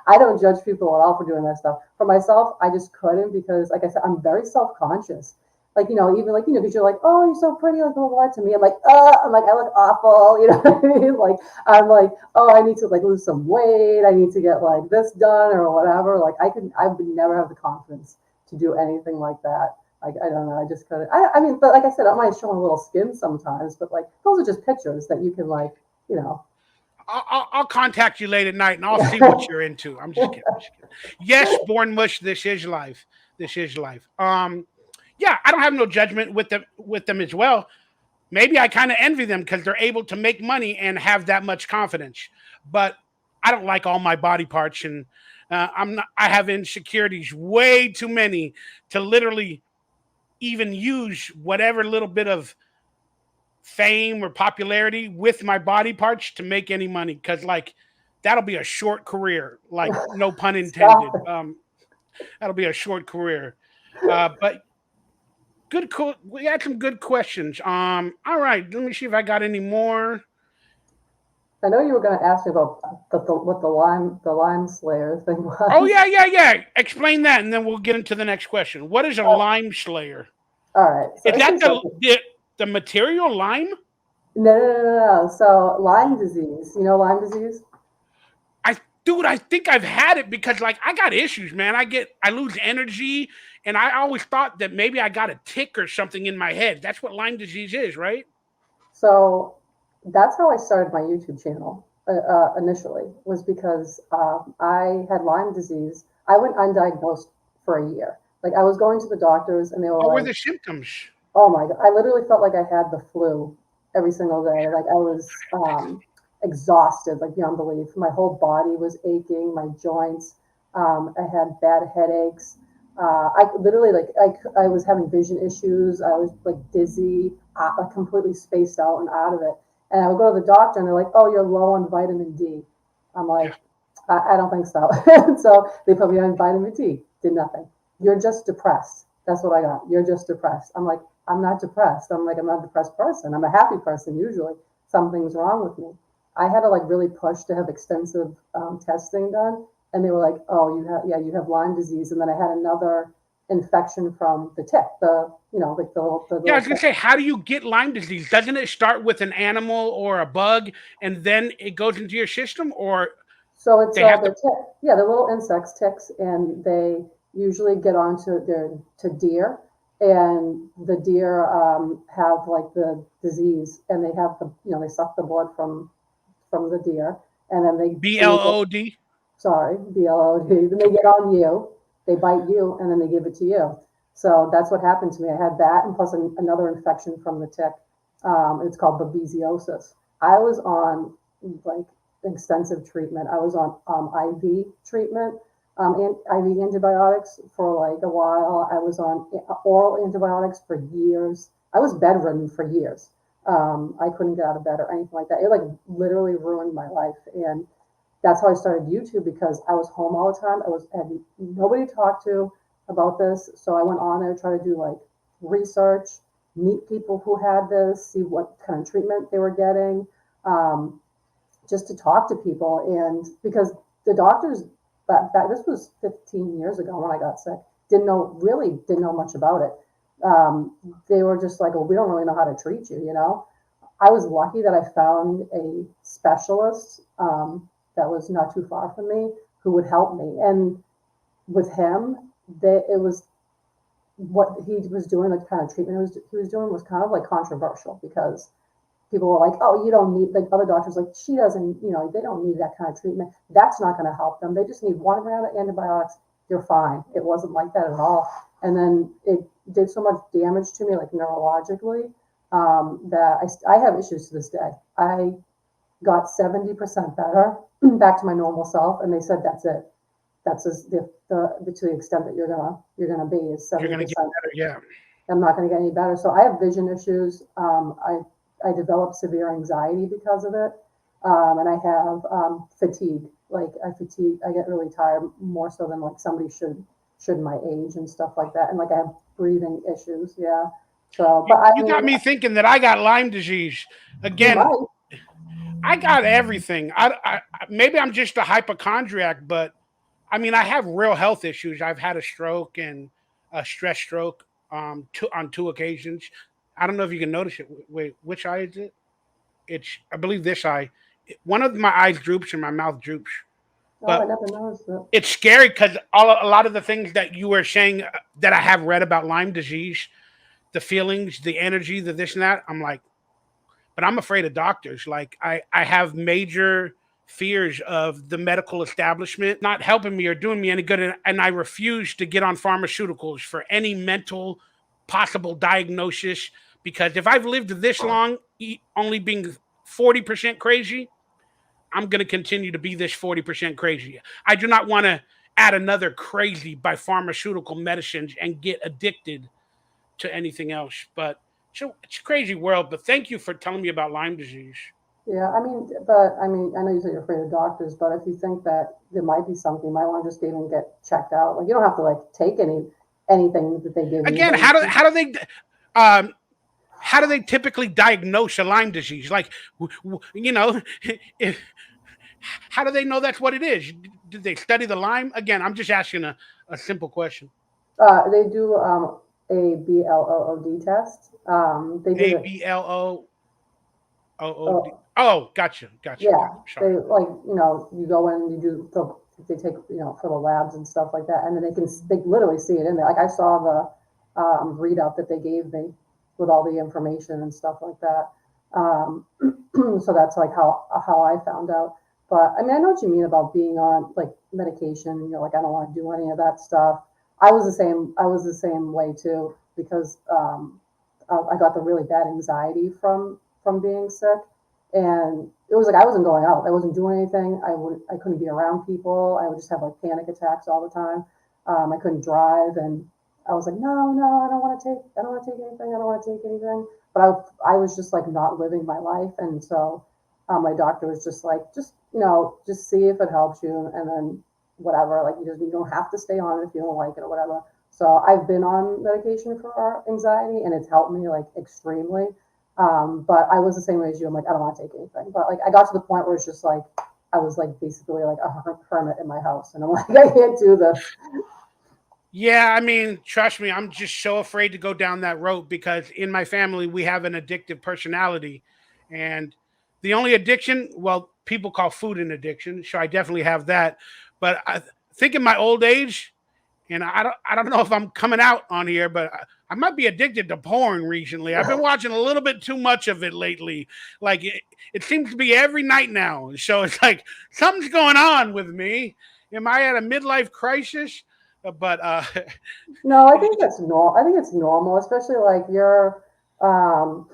B: I don't judge people at all for doing that stuff. For myself, I just couldn't because like I said, I'm very self conscious. Like even like because you're like, oh, you're so pretty, like blah, blah, blah, to me. I'm like I look awful. You know what I mean? Like I'm like, oh, I need to like lose some weight. I need to get like this done or whatever. Like I would never have the confidence to do anything like that. Like I don't know. I just couldn't. I mean, but like I said, I might show a little skin sometimes. But like those are just pictures that you can like, you know.
A: I'll contact you late at night and I'll see what you're into. I'm just kidding. I'm just kidding. Yes, born mush. This is life. This is life. Yeah, I don't have no judgment with them as well. Maybe I kind of envy them because they're able to make money and have that much confidence. But I don't like all my body parts, and I'm not. I have insecurities, way too many, to literally even use whatever little bit of fame or popularity with my body parts to make any money. Because like that'll be a short career. Like no pun intended.
B: Stop it.
A: That'll be a short career. But good. We had some good questions. All right. Let me see if I got any more.
B: I know you were going to ask me about what the Lyme Slayer thing
A: Oh
B: was.
A: yeah, yeah, yeah. Explain that, and then we'll get into the next question. What is a Lyme Slayer?
B: All right. So
A: Is that
B: issues.
A: the material Lyme?
B: No. So Lyme disease. You know Lyme disease?
A: Dude, I think I've had it because like I got issues, man. I lose energy, and I always thought that maybe I got a tick or something in my head. That's what Lyme disease is, right?
B: So that's how I started my YouTube channel initially, was because I had Lyme disease. I went undiagnosed for a year. Like I was going to the doctors and they were
A: What were
B: like,
A: the symptoms?
B: oh my God, I literally felt like I had the flu every single day. Like I was exhausted, like beyond belief. My whole body was aching, my joints. I had bad headaches. I literally I was having vision issues. I was like dizzy, like completely spaced out and out of it. And I would go to the doctor and they're like, "Oh, you're low on vitamin D." I'm like,
A: Yeah.
B: I don't think so. So they put me on vitamin D. Did nothing. You're just depressed. That's what I got. You're just depressed. I'm like, I'm not depressed. I'm like, I'm not a depressed person. I'm a happy person usually. Something's wrong with me. I had to like really push to have extensive testing done, and they were like, "Oh, you have Lyme disease." And then I had another infection from the tick, like the
A: Yeah, I
B: little
A: was gonna
B: tick.
A: say, how do you get Lyme disease? Doesn't it start with an animal or a bug, and then it goes into your system, or
B: So it's
A: they have
B: the
A: to?
B: tick, yeah, the little insects, ticks, and they usually get onto their to deer, and the deer have like the disease, and they have they suck the blood from the deer, and then they get,
A: BLOD?
B: sorry, BLOD, then they get on you, they bite you, and then they give it to you. So that's what happened to me. I had that, and plus another infection from the tick. It's called babesiosis. I was on like extensive treatment. I was on IV treatment, and IV antibiotics for like a while. I was on oral antibiotics for years. I was bedridden for years. I couldn't get out of bed or anything like that. It like literally ruined my life, and that's how I started YouTube, because I was home all the time. Had nobody to talk to about this, so I went on there to try to do like research, meet people who had this, see what kind of treatment they were getting, um, just to talk to people. And because the doctors back this was 15 years ago when I got sick, didn't know much about it. They were just like, "Well, we don't really know how to treat you," you know. I was lucky that I found a specialist that was not too far from me who would help me. And with him, it was what he was doing, the kind of treatment he was doing was kind of like controversial, because people were like, "Oh, you don't need," like other doctors, like, "She doesn't, they don't need that kind of treatment. That's not going to help them. They just need one round of antibiotics. You're fine." It wasn't like that at all. And then it did so much damage to me, like neurologically, that I have issues to this day. I got 70% better back to my normal self, and they said that's it. That's to the extent that you're gonna be is
A: You're
B: seventy
A: gonna get
B: percent.
A: better. Yeah.
B: I'm not gonna get any better. So I have vision issues. I developed severe anxiety because of it, and I have fatigue. Like I get really tired more so than like somebody should my age and stuff like that. And like I have breathing issues. Yeah. So, but I
A: You got
B: mean,
A: me thinking that I got Lyme disease
B: you
A: again.
B: might.
A: I got everything. Maybe I'm just a hypochondriac, but I mean, I have real health issues. I've had a stroke and a stress stroke on two occasions. I don't know if you can notice it. Wait, which eye is it? It's, I believe, this eye. One of my eyes droops and my mouth droops.
B: Oh, I
A: But
B: never noticed that.
A: it's scary because a lot of the things that you were saying that I have read about Lyme disease, the feelings, the energy, the this and that, I'm like, but I'm afraid of doctors. Like I have major fears of the medical establishment not helping me or doing me any good, and I refuse to get on pharmaceuticals for any mental possible diagnosis, because if I've lived this long, only being 40% crazy, I'm going to continue to be this 40% crazy. I do not want to add another crazy by pharmaceutical medicines and get addicted to anything else. But so it's a crazy world. But thank you for telling me about Lyme disease.
B: Yeah, I mean, I know you said you're afraid of doctors, but if you think that there might be something, you might want to just even get checked out. Like you don't have to like take anything that they give you,
A: Again,
B: but
A: um, how do they typically diagnose a Lyme disease? Like, if, how do they know that's what it is? Did they study the Lyme? Again, I'm just asking a simple question.
B: they do. ABLOOD test. They did it.
A: ABLOOD.
B: Oh,
A: Oh, gotcha.
B: yeah, they
A: Sorry.
B: like you go in, you do they take for the labs and stuff like that, and then they literally see it in there. Like I saw the readout that they gave me with all the information and stuff like that. So that's like how I found out. But I mean, I know what you mean about being on like medication. Like I don't want to do any of that stuff. I was the same. I was the same way too because I got the really bad anxiety from being sick, and it was like I wasn't going out. I wasn't doing anything. I couldn't be around people. I would just have like panic attacks all the time. I couldn't drive, and I was like, no, I don't want to take anything. I don't want to take anything. But I was just like not living my life, and so my doctor was just like, just see if it helps you, and then whatever. Like you don't have to stay on it if you don't like it or whatever. So I've been on medication for anxiety, and it's helped me like extremely. But I was the same way as you. I'm like, I don't want to take anything. But like, I got to the point where it's just like, I was like basically like a hermit in my house, and I'm like, I can't do this.
A: Yeah, I mean, trust me, I'm just so afraid to go down that road because in my family we have an addictive personality, and the only addiction, well, people call food an addiction. So I definitely have that. But I think in my old age, and I don't know if I'm coming out on here, but I might be addicted to porn recently. I've been watching a little bit too much of it lately. Like it seems to be every night now. So it's like something's going on with me. Am I at a midlife crisis? But
B: No, I think that's normal. I think it's normal, especially like um,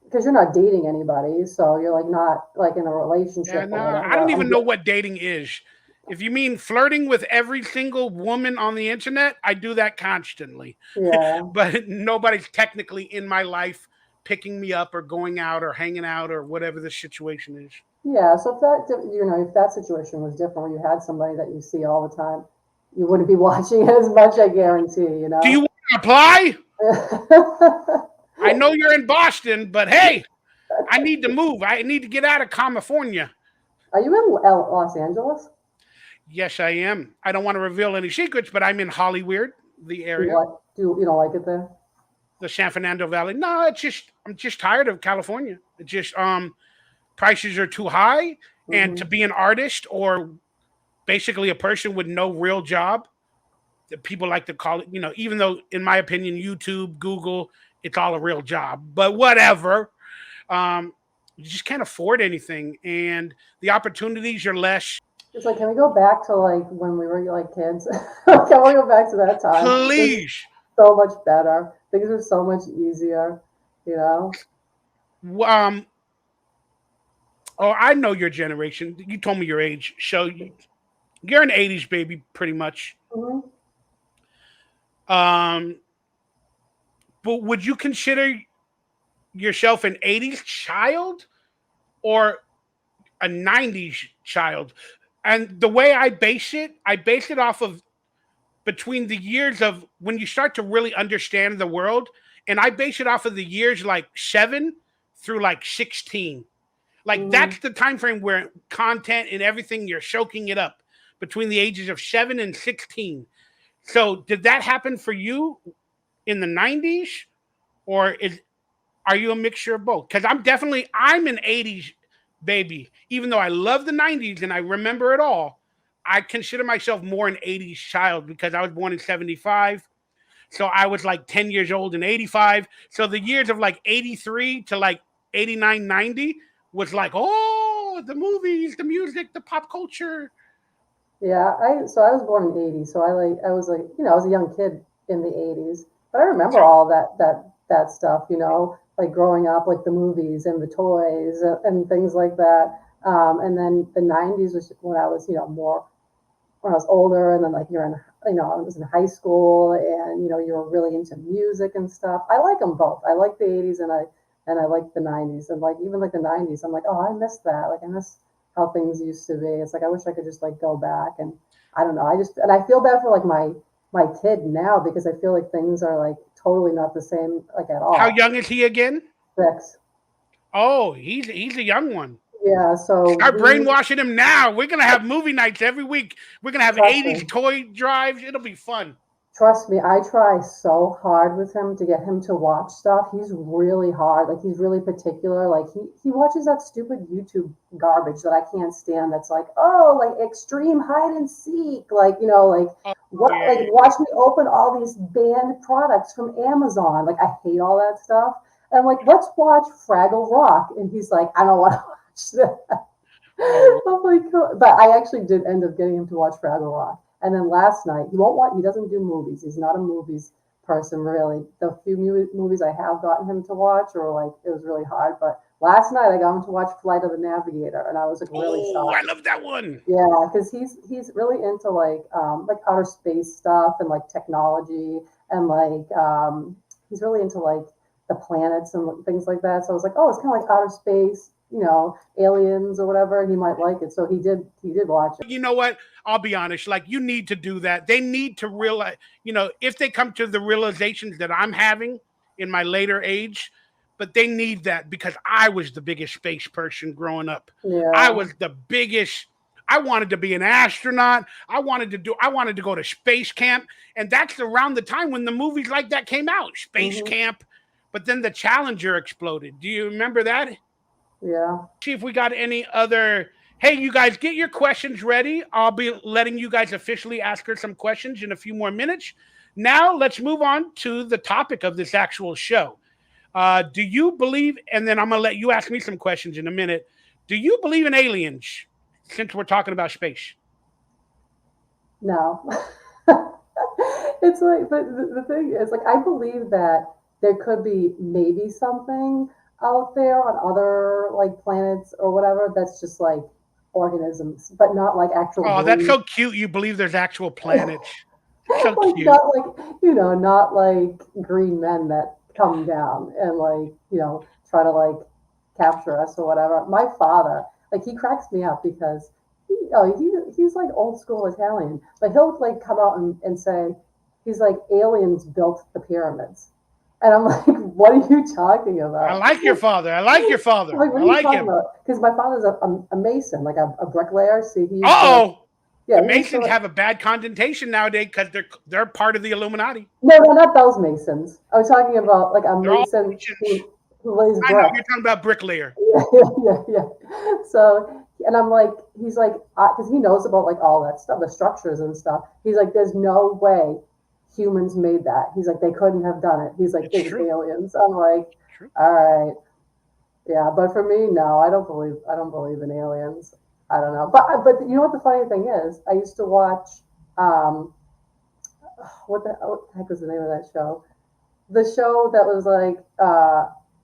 B: because you're not dating anybody, so you're like not like in a
A: yeah,
B: relationship
A: no,
B: or
A: I
B: whatever.
A: don't even know what dating is. If you mean flirting with every single woman on the internet, I do that constantly.
B: Yeah,
A: But nobody's technically in my life picking me up or going out or hanging out or whatever the situation is.
B: yeah. So if that situation was different, where you had somebody that you see all the time, you wouldn't be watching it as much. I guarantee.
A: Do you want to apply? I know you're in Boston, but hey, I need to move. I need to get out of California.
B: Are you in Los Angeles?
A: Yes, I am. I don't want to reveal any secrets, but I'm in Hollywood, the area,
B: Do you don't like it there?
A: the San Fernando Valley. No, it's just I'm just tired of California. It's just prices are too high, and to
B: Hmm.
A: be an artist or basically a person with no real job, that people like to call it, even though in my opinion, YouTube, Google, it's all a real job, but whatever. You just can't afford anything, and the opportunities are less.
B: It's like, can we go back to like when we were like kids? Can we go back to that time? It's
A: Please.
B: so much better. Things are so much easier, you know?
A: Um, oh, I know your generation. You told me your age, so you're an '80s baby, pretty much.
B: Hmm.
A: Um, but would you consider yourself an '80s child or a '90s child? And the way I base it off of between the years of when you start to really understand the world, and I base it off of the years like 7 through like 16. Like
B: Hmm.
A: that's the time frame where content and everything you're soaking it up between the ages of 7 and 16. So did that happen for you in the 90s, or is are you a mixture of both? Because I'm an '80s baby, even though I love the '90s and I remember it all. I consider myself more an '80s child because I was born in '75, so I was like 10 years old in '85. So the years of like '83 to like '89, '90 was like, oh, the movies, the music, the pop culture.
B: Yeah, I was born in '80, so I was like, I was a young kid in the '80s, but I remember all that stuff, like growing up, like the movies and the toys and things like that. And then the '90s was when I was, more when I was older, and then like I was in high school, and you were really into music and stuff. I like them both. I like the '80s, and I like the '90s, and like even like the '90s. I'm like, oh, I miss that. Like I miss how things used to be. It's like I wish I could just like go back, and I don't know. I feel bad for like my kid now because I feel like things are like totally not the same like at
A: How
B: all.
A: young is he again?
B: 6.
A: Oh, he's a young one.
B: Yeah. So
A: Start brainwashing him now. We're gonna have movie nights every week. We're gonna have
B: trust me.
A: '80s toy drives. It'll be fun.
B: Trust me, I try so hard with him to get him to watch stuff. He's really hard. Like he's really particular. Like he watches that stupid YouTube garbage that I can't stand. That's like, oh, like extreme hide and seek. Like, like
A: Oh,
B: what
A: yeah,
B: like
A: yeah.
B: watch me open all these banned products from Amazon. Like I hate all that stuff. And I'm like, let's watch Fraggle Rock. And he's like, I don't want to watch that.
A: Oh,
B: I'm like, cool. But I actually did end up getting him to watch Fraggle Rock. And then last night, he won't watch. He doesn't do movies. He's not a movies person, really. The few movies I have gotten him to watch, or like it was really hard. But last night, I got him to watch Flight of the Navigator, and I was like really
A: I
B: shocked.
A: love that one.
B: Yeah, because he's really into like outer space stuff and like technology and he's really into like the planets and things like that. So I was like, oh, it's kind of like outer space, aliens or whatever. He might like it. So he did watch it.
A: You know what? I'll be honest. Like, you need to do that. They need to realize, if they come to the realizations that I'm having in my later age, but they need that because I was the biggest space person growing up. I
B: Yeah.
A: was the biggest. I wanted to be an astronaut. I wanted to go to space camp. And that's around the time when the movies like that came out, Space
B: Hmm.
A: Camp. But then the Challenger exploded. Do you remember that?
B: Yeah.
A: See if we got any other. Hey, you guys, get your questions ready. I'll be letting you guys officially ask her some questions in a few more minutes. Now, let's move on to the topic of this actual show. Do you believe, and then I'm going to let you ask me some questions in a minute. Do you believe in aliens since we're talking about space?
B: No. It's like, but the thing is, like, I believe that there could be maybe something out there on other like planets or whatever that's just like organisms, but not like actual
A: Oh, that's
B: breed.
A: so cute. You believe there's actual planets. That's so
B: Like
A: cute.
B: not like not like green men that come down and like try to like capture us or whatever. My father, like, he cracks me up because he's like old school Italian, but he'll like come out and say he's like aliens built the pyramids, and I'm like, what are you talking
A: I
B: about?
A: like your father. I like your father.
B: Like, what
A: I
B: are you
A: like
B: talking
A: him.
B: about? Because my father's a mason, like a bricklayer. See, he used to,
A: Uh-oh. The
B: yeah, he used
A: Masons
B: to.
A: have a bad connotation nowadays because they're part of the Illuminati.
B: No, no, not those masons. I was talking about like a
A: They're all
B: mason
A: Masons.
B: who lays
A: I know
B: brick.
A: you're talking about bricklayer.
B: Yeah, yeah, yeah. So, and I'm like, he's like, because he knows about like all that stuff, the structures and stuff. He's like, there's no way humans made that. He's like, they couldn't have done it. He's like,
A: It's
B: it was
A: true.
B: aliens. I'm like,
A: True.
B: all right, yeah. But for me, no, I don't believe in aliens. I don't know. But you know what the funny thing is? I used to watch, um, what the heck was the name of that show? The show that was like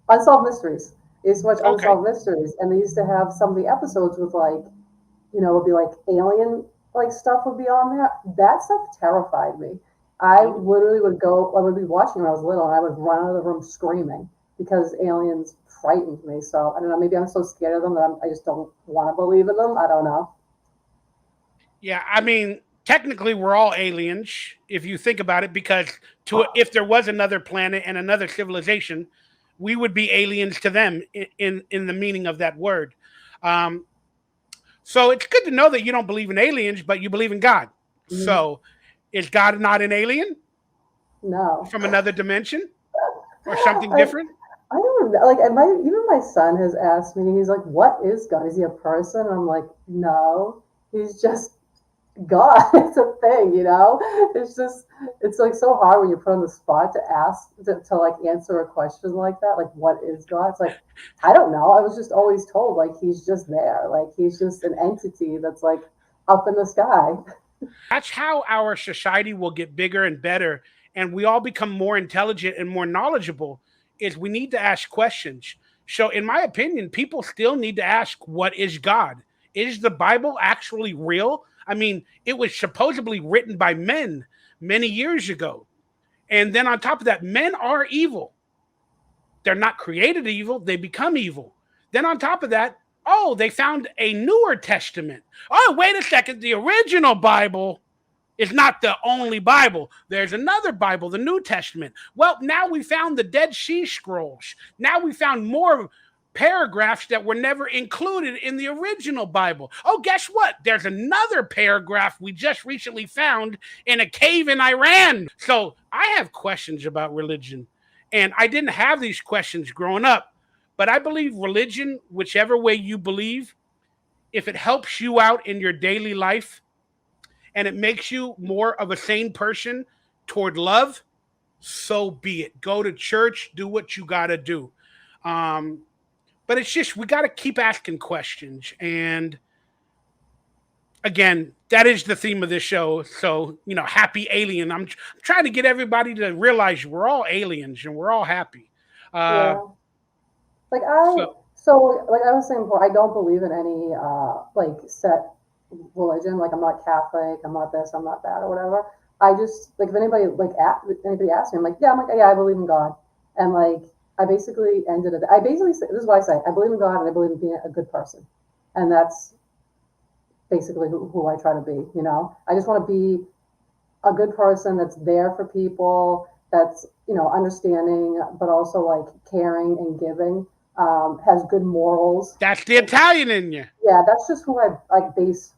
B: Unsolved Mysteries. I used to watch
A: Okay.
B: Unsolved Mysteries, and they used to have some of the episodes with like, would be like alien like stuff would be on there. That stuff terrified me. I
A: Ooh.
B: literally would go. I would be watching when I was little, and I would run out of the room screaming because aliens frightened me. So I don't know. Maybe I'm so scared of them that I just don't want to believe in them. I don't know.
A: Yeah, I mean, technically we're all aliens if you think about it, because if there was another planet and another civilization, we would be aliens to them in the meaning of that word. Um, so it's good to know that you don't believe in aliens, but you believe in God.
B: Mhm.
A: So is God not an alien
B: No.
A: from another dimension or something
B: I,
A: different?
B: I don't know. Like, even my son has asked me. He's like, "What is God? Is he a person?" And I'm like, "No, he's just God." It's a thing. It's just, it's like so hard when you're put on the spot to ask to like answer a question like that. Like, what is God? It's like, I don't know. I was just always told like he's just there. Like he's just an entity that's like up in the sky.
A: That's how our society will get bigger and better, and we all become more intelligent and more knowledgeable. Is we need to ask questions. So, in my opinion, people still need to ask, what is God? Is the Bible actually real? I mean, it was supposedly written by men many years ago. And then on top of that, men are evil. They're not created evil, they become evil. Then on top of that, oh, they found a newer testament. Oh, wait a second, the original Bible is not the only Bible. There's another Bible, the New Testament. Well, now we found the Dead Sea Scrolls. Now we found more. paragraphs that were never included in the original Bible. Oh, guess what? There's another paragraph we just recently found in a cave in Iran. So I have questions about religion, and I didn't have these questions growing up. But I believe religion, whichever way you believe, if it helps you out in your daily life and it makes you more of a sane person toward love, so be it. Go to church, do what you got to do. Um, but it's just, we got to keep asking questions. And again, that is the theme of this show. So, happy alien. I'm trying to get everybody to realize we're all aliens and we're all happy. Uh,
B: Yeah. Like
A: so,
B: like I was saying before, I don't believe in any like set religion. Like I'm not Catholic, I'm not this, I'm not that, or whatever. I just like if anybody anybody asks me, I'm like, yeah, yeah, I believe in God, and like I basically ended it. I basically say, this is what I say: I believe in God, and I believe in being a good person, and that's basically who I try to be. I just want to be a good person that's there for people, that's understanding, but also like caring and giving. Has good morals.
A: that's the Italian in you.
B: Yeah, that's just who I like base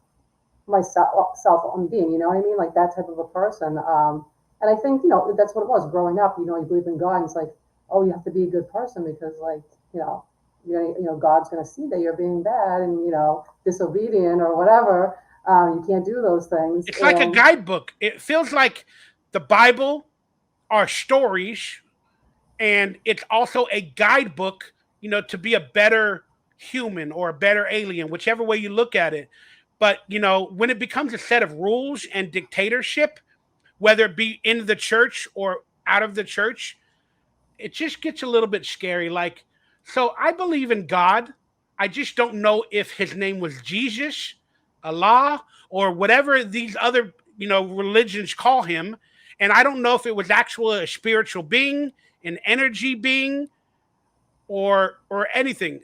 B: myself on being. You know what I mean? Like that type of a person. And I think that's what it was growing up. You believe in God, and it's like, oh, you have to be a good person because like God's going to see that you're being bad and disobedient or whatever. You can't do those things.
A: It's like a guidebook. It feels like the Bible are stories, and it's also a guidebook, to be a better human or a better alien, whichever way you look at it. But, when it becomes a set of rules and dictatorship, whether it be in the church or out of the church, it just gets a little bit scary. Like, so I believe in God. I just don't know if his name was Jesus, Allah, or whatever these other, religions call him. And I don't know if it was actually a spiritual being, an energy being, or anything.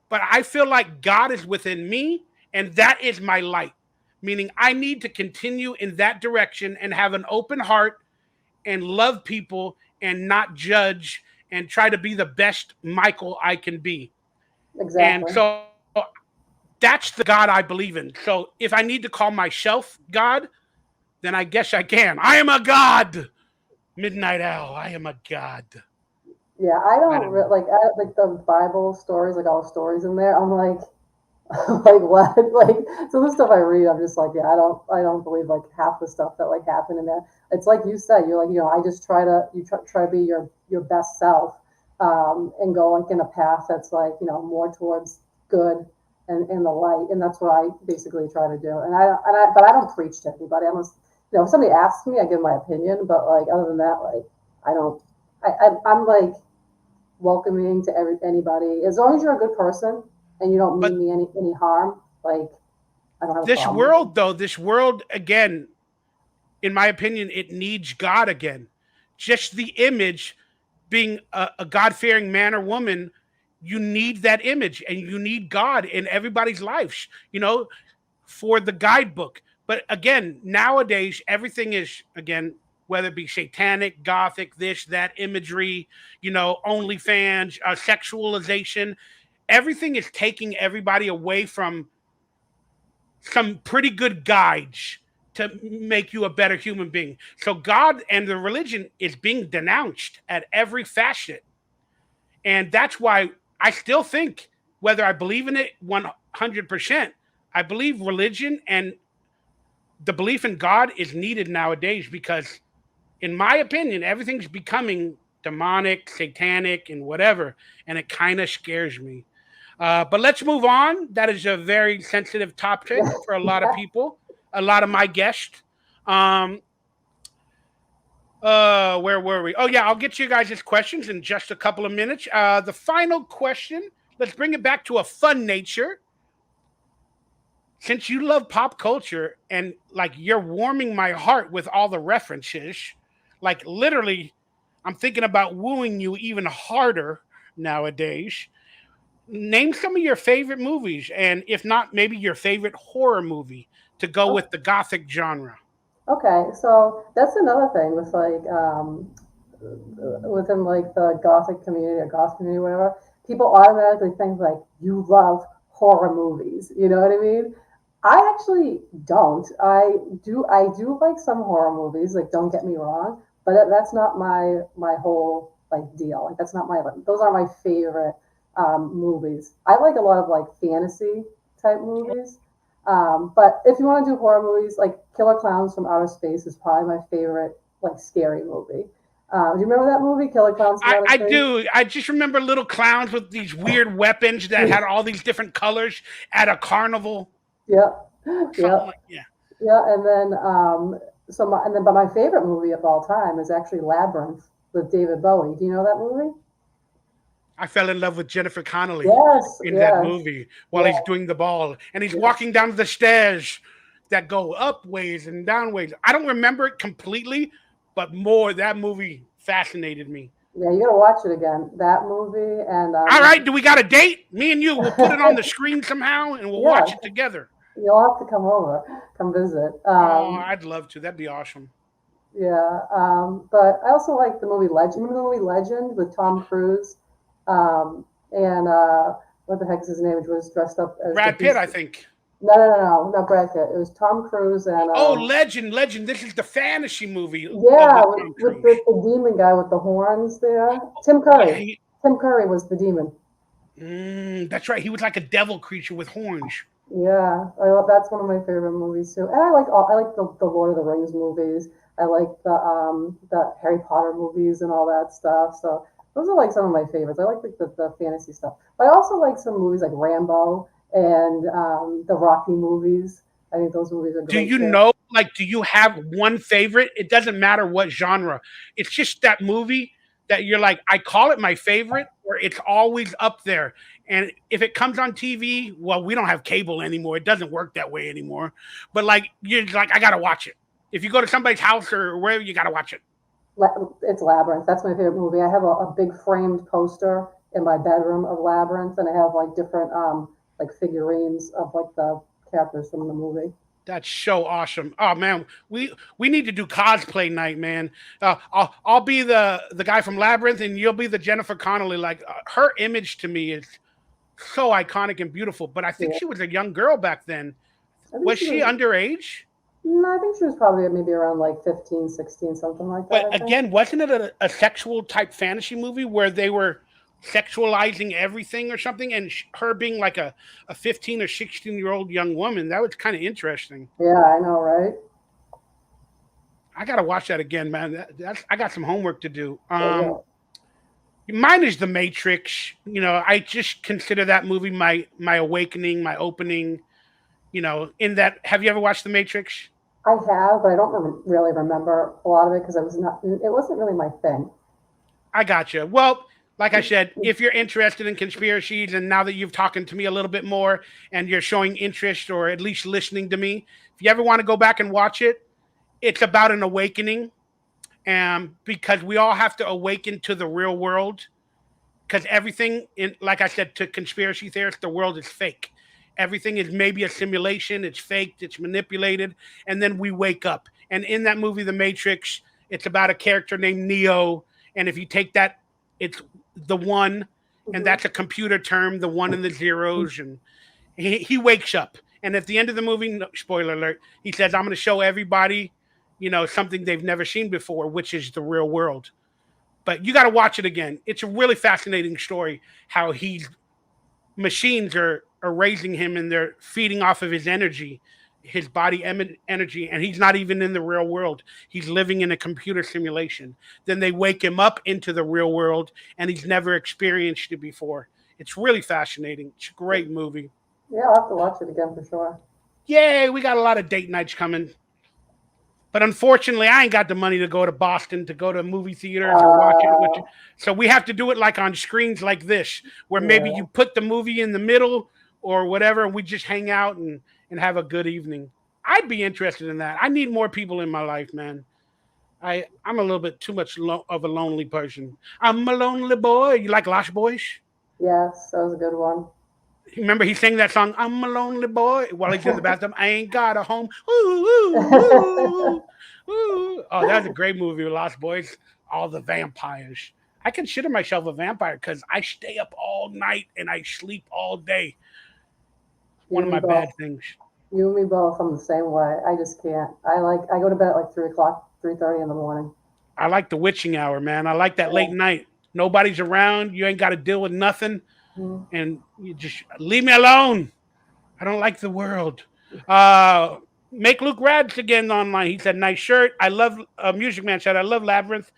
A: But I feel like God is within me, and that is my light. Meaning I need to continue in that direction and have an open heart and love people and not judge and try to be the best Michael I can be. And
B: Exactly.
A: so that's the God I believe in. So if I need to call myself God, then I guess I can. I am a God. Midnight Owl. I am a God.
B: Yeah, I
A: I
B: don't
A: don't know.
B: like like the Bible stories, like all the stories in there. I'm like, like what? Like some of the stuff I read, I'm just like, yeah, I don't believe like half the stuff that like happened in there. It's like you said, you're like, I just try to be your best self, and go like in a path that's like more towards good and the light, and that's what I basically try to do. But I don't preach to anybody. If somebody asks me, I give my opinion, but like other than that, like I don't. I'm like welcoming to anybody as long as you're a good person and you don't mean
A: But
B: me any harm. Like I don't have a
A: this
B: problem with it.
A: world, though, this world, again, in my opinion, it needs God again. Just the image, being a God fearing man or woman, you need that image and you need God in everybody's lives, for the guidebook. But again, nowadays, everything is, again, whether it be satanic, gothic, this, that imagery, OnlyFans, sexualization, everything is taking everybody away from some pretty good guides to make you a better human being. So God and the religion is being denounced at every facet. And that's why I still think, whether I believe in it 100%, I believe religion and the belief in God is needed nowadays because, in my opinion, everything's becoming demonic, satanic, and whatever. And it kind of scares me. But let's move on. That is a very sensitive topic for a lot of
B: Yeah,
A: people, a lot of my guests. Um, where were we? Oh, yeah, I'll get you guys' questions in just a couple of minutes. The final question, let's bring it back to a fun nature. Since you love pop culture and like you're warming my heart with all the references, like literally, I'm thinking about wooing you even harder nowadays. Name some of your favorite movies, and if not, maybe your favorite horror movie to go with the Gothic genre.
B: okay, so that's another thing within like the Gothic community or Goth community, whatever. people automatically think like you love horror movies. You know what I mean? I actually don't. I do like some horror movies. Like, don't get me wrong, but that's not my whole like deal. Like, that's not my those are my favorite movies. I like a lot of like fantasy type movies. But if you want to do horror movies, like Killer Clowns from Outer Space is probably my favorite like scary movie. Do you remember that movie, Killer Clowns from Outer
A: I
B: Space?
A: do. I just remember little clowns with these weird weapons that had all these different colors at a carnival.
B: Yep,
A: Something
B: yep,
A: like yeah.
B: yeah. But my favorite movie of all time is actually Labyrinth with David Bowie. Do you know that movie?
A: I fell in love with Jennifer Connelly
B: Yes,
A: in that
B: yes,
A: movie while
B: yeah,
A: he's doing the ball and he's
B: yeah,
A: walking down the stairs that go up ways and down ways. I don't remember it completely, but more that movie fascinated me.
B: yeah. You gotta watch it again. That movie and
A: All right, do we got a date? Me and you, we'll put it on the screen somehow and we'll
B: yeah,
A: watch it together.
B: you'll have to come over, come visit.
A: Oh, I'd love to. That'd be awesome.
B: Yeah, but I also like the movie Legend. Remember the movie Legend with Tom Cruise? And what the heck is his name? Which was dressed up as the
A: Brad Pitt,
B: Beast.
A: I think.
B: No, not Brad Pitt. It was Tom Cruise and
A: Oh, Legend, Legend. This is the fantasy movie
B: yeah,
A: with
B: with,
A: Tom
B: with
A: Cruise.
B: the demon guy with the horns there. Tim
A: Yeah,
B: Curry. Tim Curry was the demon.
A: that's right. He was like a devil creature with horns.
B: Yeah, that's one of my favorite movies too. And I like the Lord of the Rings movies. I like the Harry Potter movies and all that stuff. So those are like some of my favorites. I like the fantasy stuff. But I also like some movies like Rambo and the Rocky movies. I think those movies are
A: Do
B: great
A: you
B: too.
A: know, like, do you have one favorite? It doesn't matter what genre. It's just that movie that you're like, I call it my favorite, or it's always up there. And if it comes on TV, well, we don't have cable anymore. It doesn't work that way anymore. But like, you're like, I gotta watch it. If you go to somebody's house or wherever, you gotta watch it.
B: It's Labyrinth. That's my favorite movie. I have a big framed poster in my bedroom of Labyrinth, and I have like different like figurines of like the characters from the movie.
A: That's so awesome. Oh man, we need to do cosplay night, man. I'll be the guy from Labyrinth, and you'll be the Jennifer Connelly. Like her image to me is so iconic and beautiful. But I think
B: Yeah,
A: she was a young girl back then.
B: I think
A: Was
B: she
A: she
B: was.
A: underage?
B: No, I think she was probably maybe around like 15, 16, something like that.
A: But
B: I think.
A: again, wasn't it a sexual type fantasy movie where they were sexualizing everything or something? And her being like a 15 or 16-year-old young woman, that was kind of interesting.
B: Yeah, I know, right?
A: I gotta watch that again, man. That's I got some homework to do.
B: Yeah.
A: Mine is The Matrix. You know, I just consider that movie my awakening, my opening. You know, in that, have you ever watched The Matrix?
B: I have, but I don't really remember a lot of it because I was not. It wasn't really my thing.
A: I gotcha. Well, like I said, if you're interested in conspiracies, and now that you've talking to me a little bit more, and you're showing interest or at least listening to me, if you ever want to go back and watch it, it's about an awakening, and because we all have to awaken to the real world, because everything in, like I said to conspiracy theorists, the world is fake. Everything is maybe a simulation, it's faked, it's manipulated, and then we wake up. And in that movie The Matrix, it's about a character named Neo, and if you take that, it's the one, and
B: Hmm.
A: that's a computer term, the one and the zeros, and he wakes up, and at the end of the movie, no, spoiler alert, he says, I'm going to show everybody, you know, something they've never seen before, which is the real world. But you got to watch it again. It's a really fascinating story how he's machines are raising him and they're feeding off of his energy, his body energy, and he's not even in the real world. He's living in a computer simulation. Then they wake him up into the real world, and he's never experienced it before. It's really fascinating. It's a great movie.
B: Yeah, I'll have to watch it again for sure.
A: Yay, we got a lot of date nights coming. But unfortunately, I ain't got the money to go to Boston to go to movie theaters or watch it.
B: Uh,
A: So we have to do it like on screens like this, where maybe
B: yeah,
A: you put the movie in the middle or whatever, and we just hang out and have a good evening. I'd be interested in that. I need more people in my life, man. I'm a little bit too much of a lonely person. I'm a lonely boy. You like Lost Boys?
B: yes, that was a good one.
A: Remember he sang that song, I'm a lonely boy, while he's in the bathroom. I ain't got a home. Ooh, ooh, ooh, ooh. Oh, that was a great movie with Lost Boys. All the vampires. I consider myself a vampire because I stay up all night and I sleep all day.
B: You
A: One of
B: and me
A: my
B: both.
A: bad things.
B: You and me both. I'm the same way. I just can't. I go to bed at like 3 o'clock, 3:30 in the morning.
A: I like the witching hour, man. I like that late
B: Yeah.
A: night. Nobody's around. You ain't got to deal with nothing,
B: Mhm.
A: and you just leave me alone. I don't like the world. Uh, Make Luke Rads again online. He said, "Nice shirt. I love Music Man said I love Labyrinth.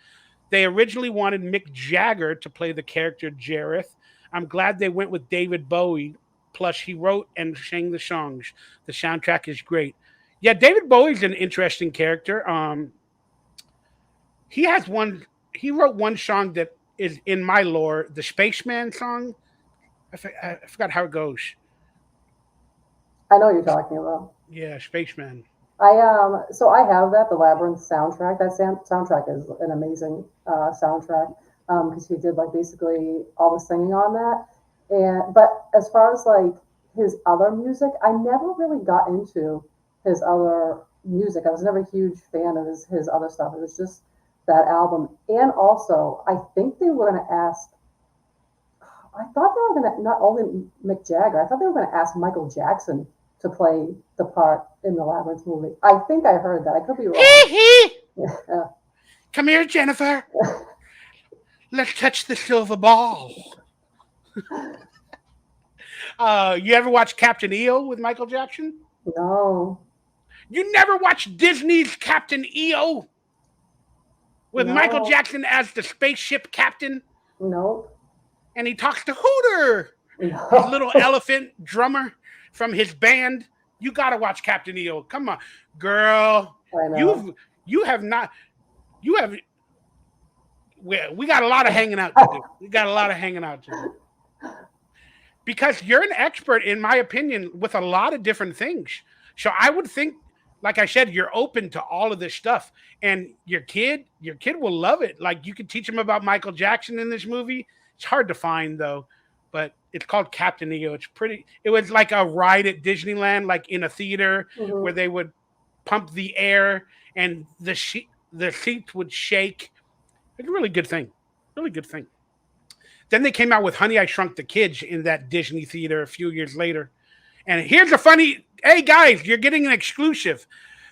A: They originally wanted Mick Jagger to play the character Jareth. I'm glad they went with David Bowie. Plus, he wrote and sang the songs. The soundtrack is great. Yeah, David Bowie's an interesting character. He has one. He wrote one song that is in my lore, the Spaceman song. I forgot how it goes.
B: I know what you're talking about.
A: Yeah, Spaceman.
B: So I have that the Labyrinth soundtrack. That soundtrack is an amazing soundtrack because he did like basically all the singing on that. And but as far as like his other music, I never really got into his other music. I was never a huge fan of his other stuff. It was just that album. And also, I think they were going to ask. I thought they were going to not only Mick Jagger. I thought they were going to ask Michael Jackson to play the part in the Labyrinth movie. I think I heard that. I could be wrong. Yeah.
A: Come here, Jennifer. Let's touch the silver ball. You ever watch Captain EO with Michael Jackson?
B: No,
A: You never watched Disney's Captain EO with Michael
B: no,
A: Jackson as the spaceship captain,
B: nope,
A: and he talks to Hooter, his little
B: no.
A: elephant drummer from his band. You gotta watch Captain EO. Come on, girl.
B: I know.
A: You have not you have we got a lot of hanging out to do. We got a lot of hanging out to do. Because you're an expert, in my opinion, with a lot of different things. So I would think, like I said, you're open to all of this stuff, and your kid will love it. Like you could teach him about Michael Jackson in this movie. It's hard to find though, but it's called Captain EO. It's pretty. It was like a ride at Disneyland, like in a theater
B: Mhm.
A: where they would pump the air and the seats would shake. It's a really good thing. Really good thing. Then they came out with Honey, I Shrunk the Kids in that Disney theater a few years later. And here's a funny hey, guys, you're getting an exclusive.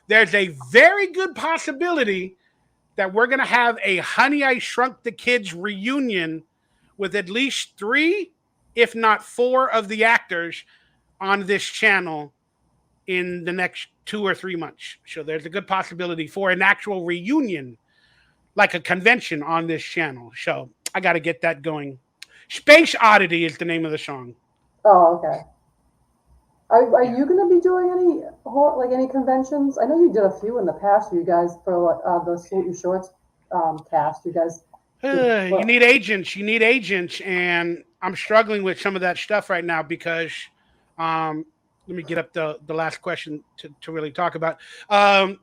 A: There's a very good possibility that we're going to have a Honey, I Shrunk the Kids reunion with at least three, if not four, of the actors on this channel in the next 2 or 3 months. So there's a good possibility for an actual reunion, like a convention on this channel. So I got to get that going. Space Oddity is the name of the song.
B: Oh, okay. Are
A: Yeah.
B: you going to be doing any like any conventions? I know you did a few in the past. You guys for the Salute Your Shorts cast. You guys did.
A: You need agents. You need agents, and I'm struggling with some of that stuff right now because, let me get up the last question to really talk about. Um,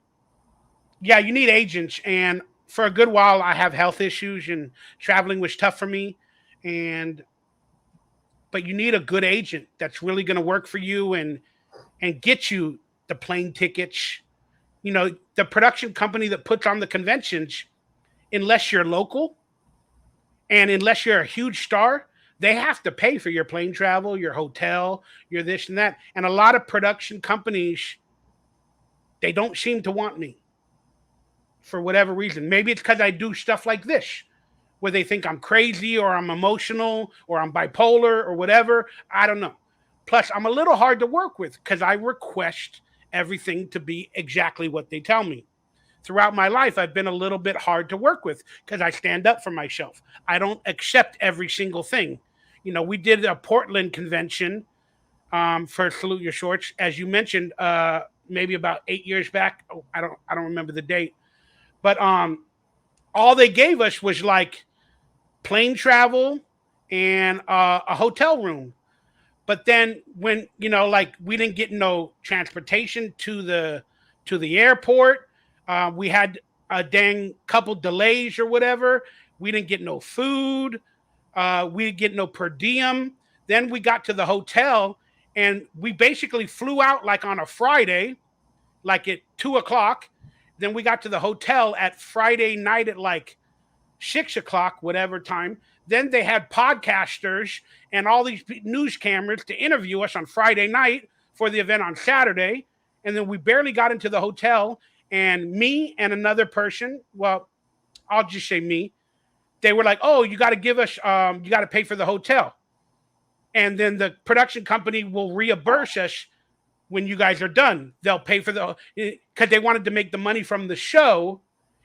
A: yeah, you need agents, and for a good while, I have health issues, and traveling was tough for me, and but you need a good agent that's really going to work for you and get you the plane tickets. You know, the production company that puts on the conventions, unless you're local and unless you're a huge star, they have to pay for your plane travel, your hotel, your this and that. And a lot of production companies, they don't seem to want me for whatever reason. Maybe it's because I do stuff like this, where they think I'm crazy or I'm emotional or I'm bipolar or whatever. I don't know. Plus, I'm a little hard to work with because I request everything to be exactly what they tell me. Throughout my life, I've been a little bit hard to work with because I stand up for myself. I don't accept every single thing. You know, we did a Portland convention for Salute Your Shorts, as you mentioned, maybe about 8 years back. Oh, I don't remember the date, but all they gave us was like plane travel and a hotel room. But then when like we didn't get no transportation to the airport, we had a dang couple delays or whatever. We didn't get no food. We didn't get no per diem. Then we got to the hotel and we basically flew out like on a Friday, like at 2 o'clock. Then we got to the hotel at Friday night at like 6 o'clock, whatever time. Then they had podcasters and all these news cameras to interview us on Friday night for the event on Saturday. And then we barely got into the hotel. And me and another person, well, I'll just say me, they were like, oh, you got to give us, you got to pay for the hotel. And then the production company will reimburse us when you guys are done. They'll pay for the, because they wanted to make the money from the show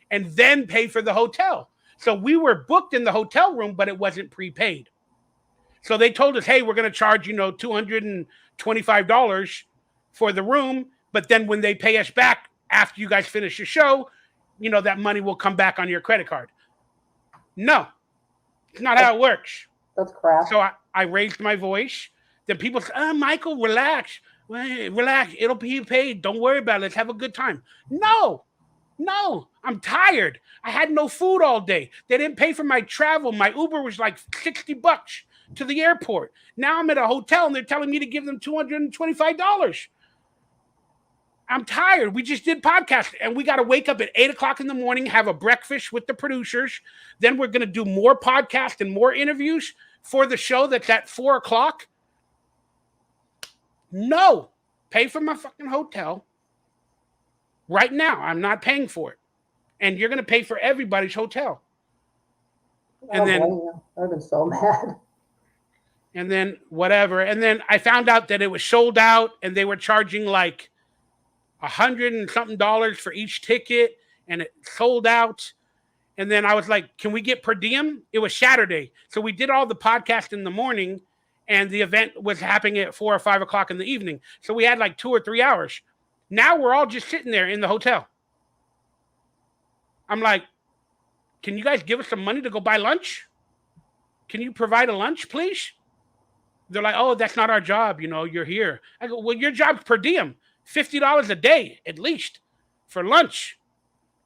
A: and then pay for the hotel. So we were booked in the hotel room, but it wasn't prepaid. So they told us, hey, we're going to charge, $225 for the room. But then when they pay us back after you guys finish your show, that money will come back on your credit card. No, it's not how it works.
B: That's crap.
A: So I raised my voice. Then people said, oh, Michael, relax. Relax. It'll be paid. Don't worry about it. Let's have a good time. No, I'm tired. I had no food all day. They didn't pay for my travel. My Uber was like $60 to the airport. Now I'm at a hotel and they're telling me to give them $225. I'm tired. We just did podcast and we got to wake up at 8 o'clock in the morning, have a breakfast with the producers. Then we're going to do more podcasts and more interviews for the show that's at 4 o'clock. No, pay for my fucking hotel right now. I'm not paying for it. And you're going to pay for everybody's hotel. And then
B: I've been so mad.
A: And then whatever. And then I found out that it was sold out and they were charging like $100 and something for each ticket and it sold out. And then I was like, can we get per diem? It was Saturday. So we did all the podcast in the morning and the event was happening at 4 or 5 o'clock in the evening. So we had like 2 or 3 hours. Now we're all just sitting there in the hotel. I'm like, can you guys give us some money to go buy lunch? Can you provide a lunch, please? They're like, oh, that's not our job. You're here. I go, well, your job's per diem. $50 a day, at least, for lunch.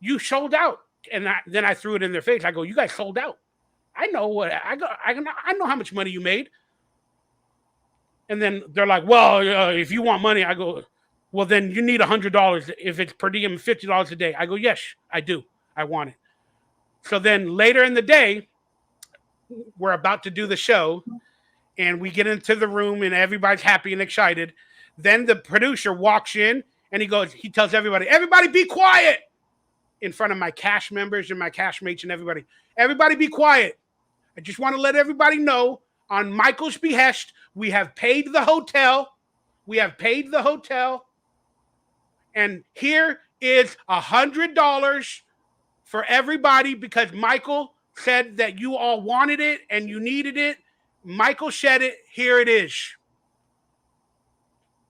A: You sold out. And then I threw it in their face. I go, you guys sold out. I know what I know how much money you made. And then they're like, well, if you want money, I go, well, then you need $100 if it's per diem, $50 a day. I go, yes, I do. I want it. So then later in the day, we're about to do the show and we get into the room and everybody's happy and excited. Then the producer walks in and he tells everybody be quiet in front of my cash members and my cash mates and everybody. Everybody be quiet. I just want to let everybody know on Michael's behest, we have paid the hotel. And here is $100 for everybody because Michael said that you all wanted it and you needed it. Michael said it. Here it is.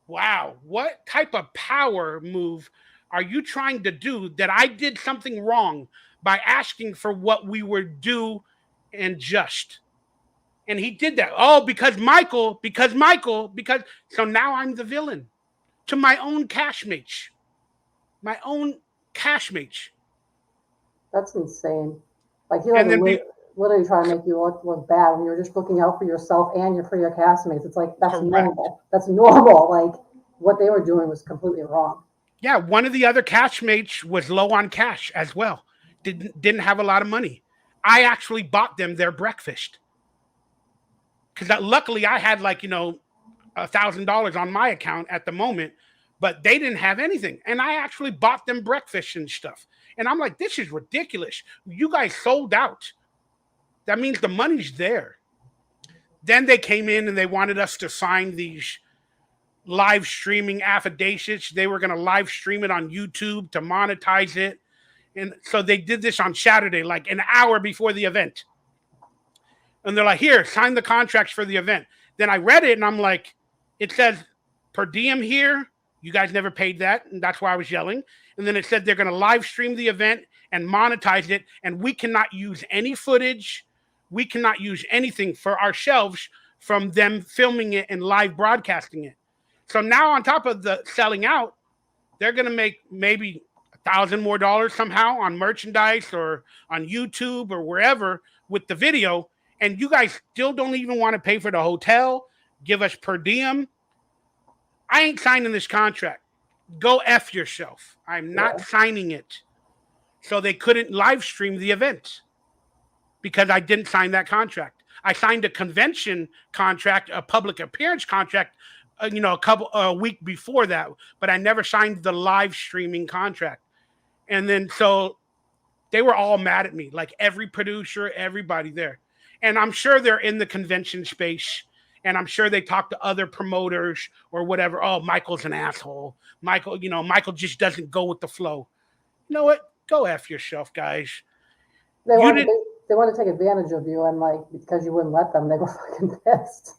A: Wow. What type of power move are you trying to do that I did something wrong by asking for what we were due and just? And he did that. Oh, because Michael. So now I'm the villain to my own cash mates.
B: That's insane. Like he literally trying to make you look bad when you're just looking out for yourself and for your castmates. It's like that's correct. Normal. That's normal. Like what they were doing was completely wrong.
A: Yeah, one of the other castmates was low on cash as well. Didn't have a lot of money. I actually bought them their breakfast because luckily I had like $1,000 on my account at the moment, but they didn't have anything, and I actually bought them breakfast and stuff. And I'm like, this is ridiculous. You guys sold out. That means the money's there. Then they came in and they wanted us to sign these live streaming affidavits. They were going to live stream it on YouTube to monetize it. And so they did this on Saturday, like an hour before the event. And they're like, here, sign the contracts for the event. Then I read it and I'm like, it says per diem here. You guys never paid that. And that's why I was yelling. And then it said they're going to live stream the event and monetize it. And we cannot use any footage. We cannot use anything for ourselves from them filming it and live broadcasting it. So now on top of the selling out, they're going to make maybe $1,000 more somehow on merchandise or on YouTube or wherever with the video. And you guys still don't even want to pay for the hotel, give us per diem. I ain't signing this contract. Go F yourself. I'm not signing it. So they couldn't live stream the event. because I didn't sign that contract. I signed a convention contract, a public appearance contract, a week before that, but I never signed the live streaming contract. And then so they were all mad at me, like every producer, everybody there. And I'm sure they're in the convention space, and I'm sure they talk to other promoters or whatever. Oh, Michael's an asshole. Michael just doesn't go with the flow. You know what? Go F yourself, guys.
B: They
A: You
B: want
A: didn't.
B: they want to take advantage of you, and like because you wouldn't let them, they were fucking pissed.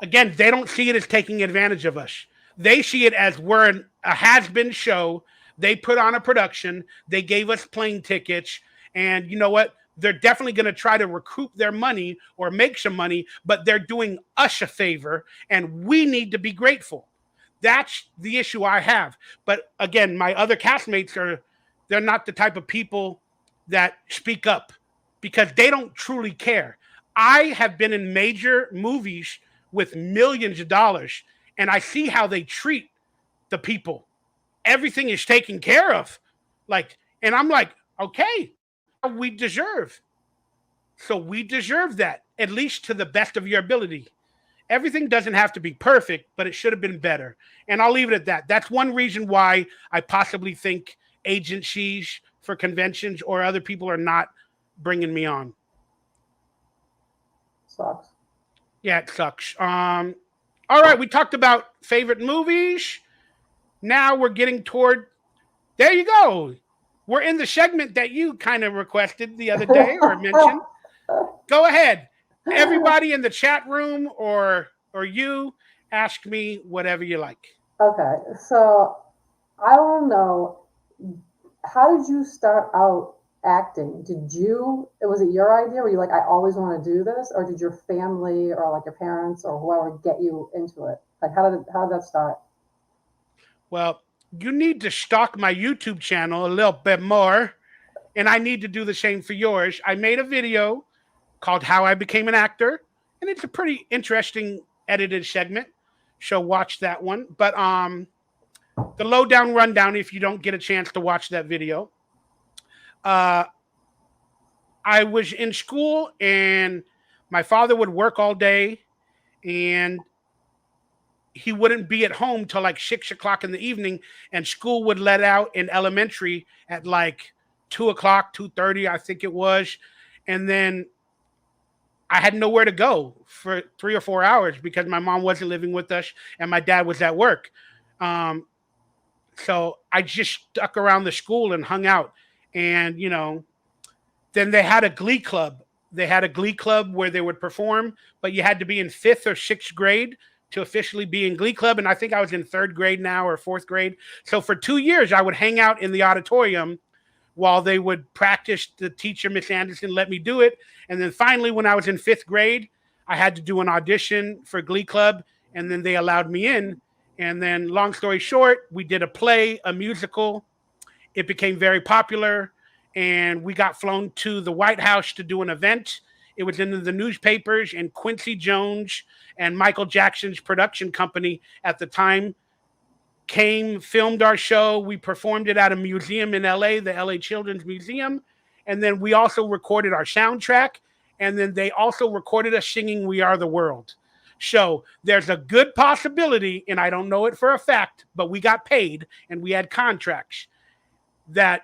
A: Again, they don't see it as taking advantage of us. They see it as we're a has-been show. They put on a production. They gave us plane tickets. And you know what? They're definitely going to try to recoup their money or make some money, but they're doing us a favor, and we need to be grateful. That's the issue I have. But again, my other castmates they're not the type of people that speak up because they don't truly care. I have been in major movies with millions of dollars, and I see how they treat the people. Everything is taken care of. And I'm like, okay, we deserve. So we deserve that, at least to the best of your ability. Everything doesn't have to be perfect, but it should have been better. And I'll leave it at that. That's one reason why I possibly think agencies for conventions or other people are not bringing me on.
B: Sucks.
A: Yeah, it sucks. All right, we talked about favorite movies. Now we're getting toward. There you go. We're in the segment that you kind of requested the other day or mentioned. Go ahead. Everybody in the chat room or you, ask me whatever you like.
B: Okay, so I want to know, how did you start out acting? Was it your idea? Were you like, I always want to do this? Or did your family or like your parents or whoever get you into it? Like, how did that start?
A: Well, you need to stalk my YouTube channel a little bit more, and I need to do the same for yours. I made a video called How I Became an Actor, and it's a pretty interesting edited segment. So watch that one. But the lowdown rundown, if you don't get a chance to watch that video. I was in school, and my father would work all day, and he wouldn't be at home till like 6 o'clock in the evening, and school would let out in elementary at like 2 o'clock, 2:30, I think it was. And then I had nowhere to go for 3 or 4 hours because my mom wasn't living with us and my dad was at work. So I just stuck around the school and hung out. And, then they had a glee club. They had a glee club where they would perform, but you had to be in 5th or 6th grade to officially be in glee club. And I think I was in 3rd grade now or 4th grade. So for 2 years, I would hang out in the auditorium while they would practice. The teacher, Miss Anderson, let me do it. And then finally, when I was in 5th grade, I had to do an audition for glee club, and then they allowed me in. And then long story short, we did a play, a musical. It became very popular, and we got flown to the White House to do an event. It was in the newspapers, and Quincy Jones and Michael Jackson's production company at the time came, filmed our show. We performed it at a museum in LA, the LA Children's Museum. And then we also recorded our soundtrack. And then they also recorded us singing We Are the World. So there's a good possibility, and I don't know it for a fact, but we got paid and we had contracts, that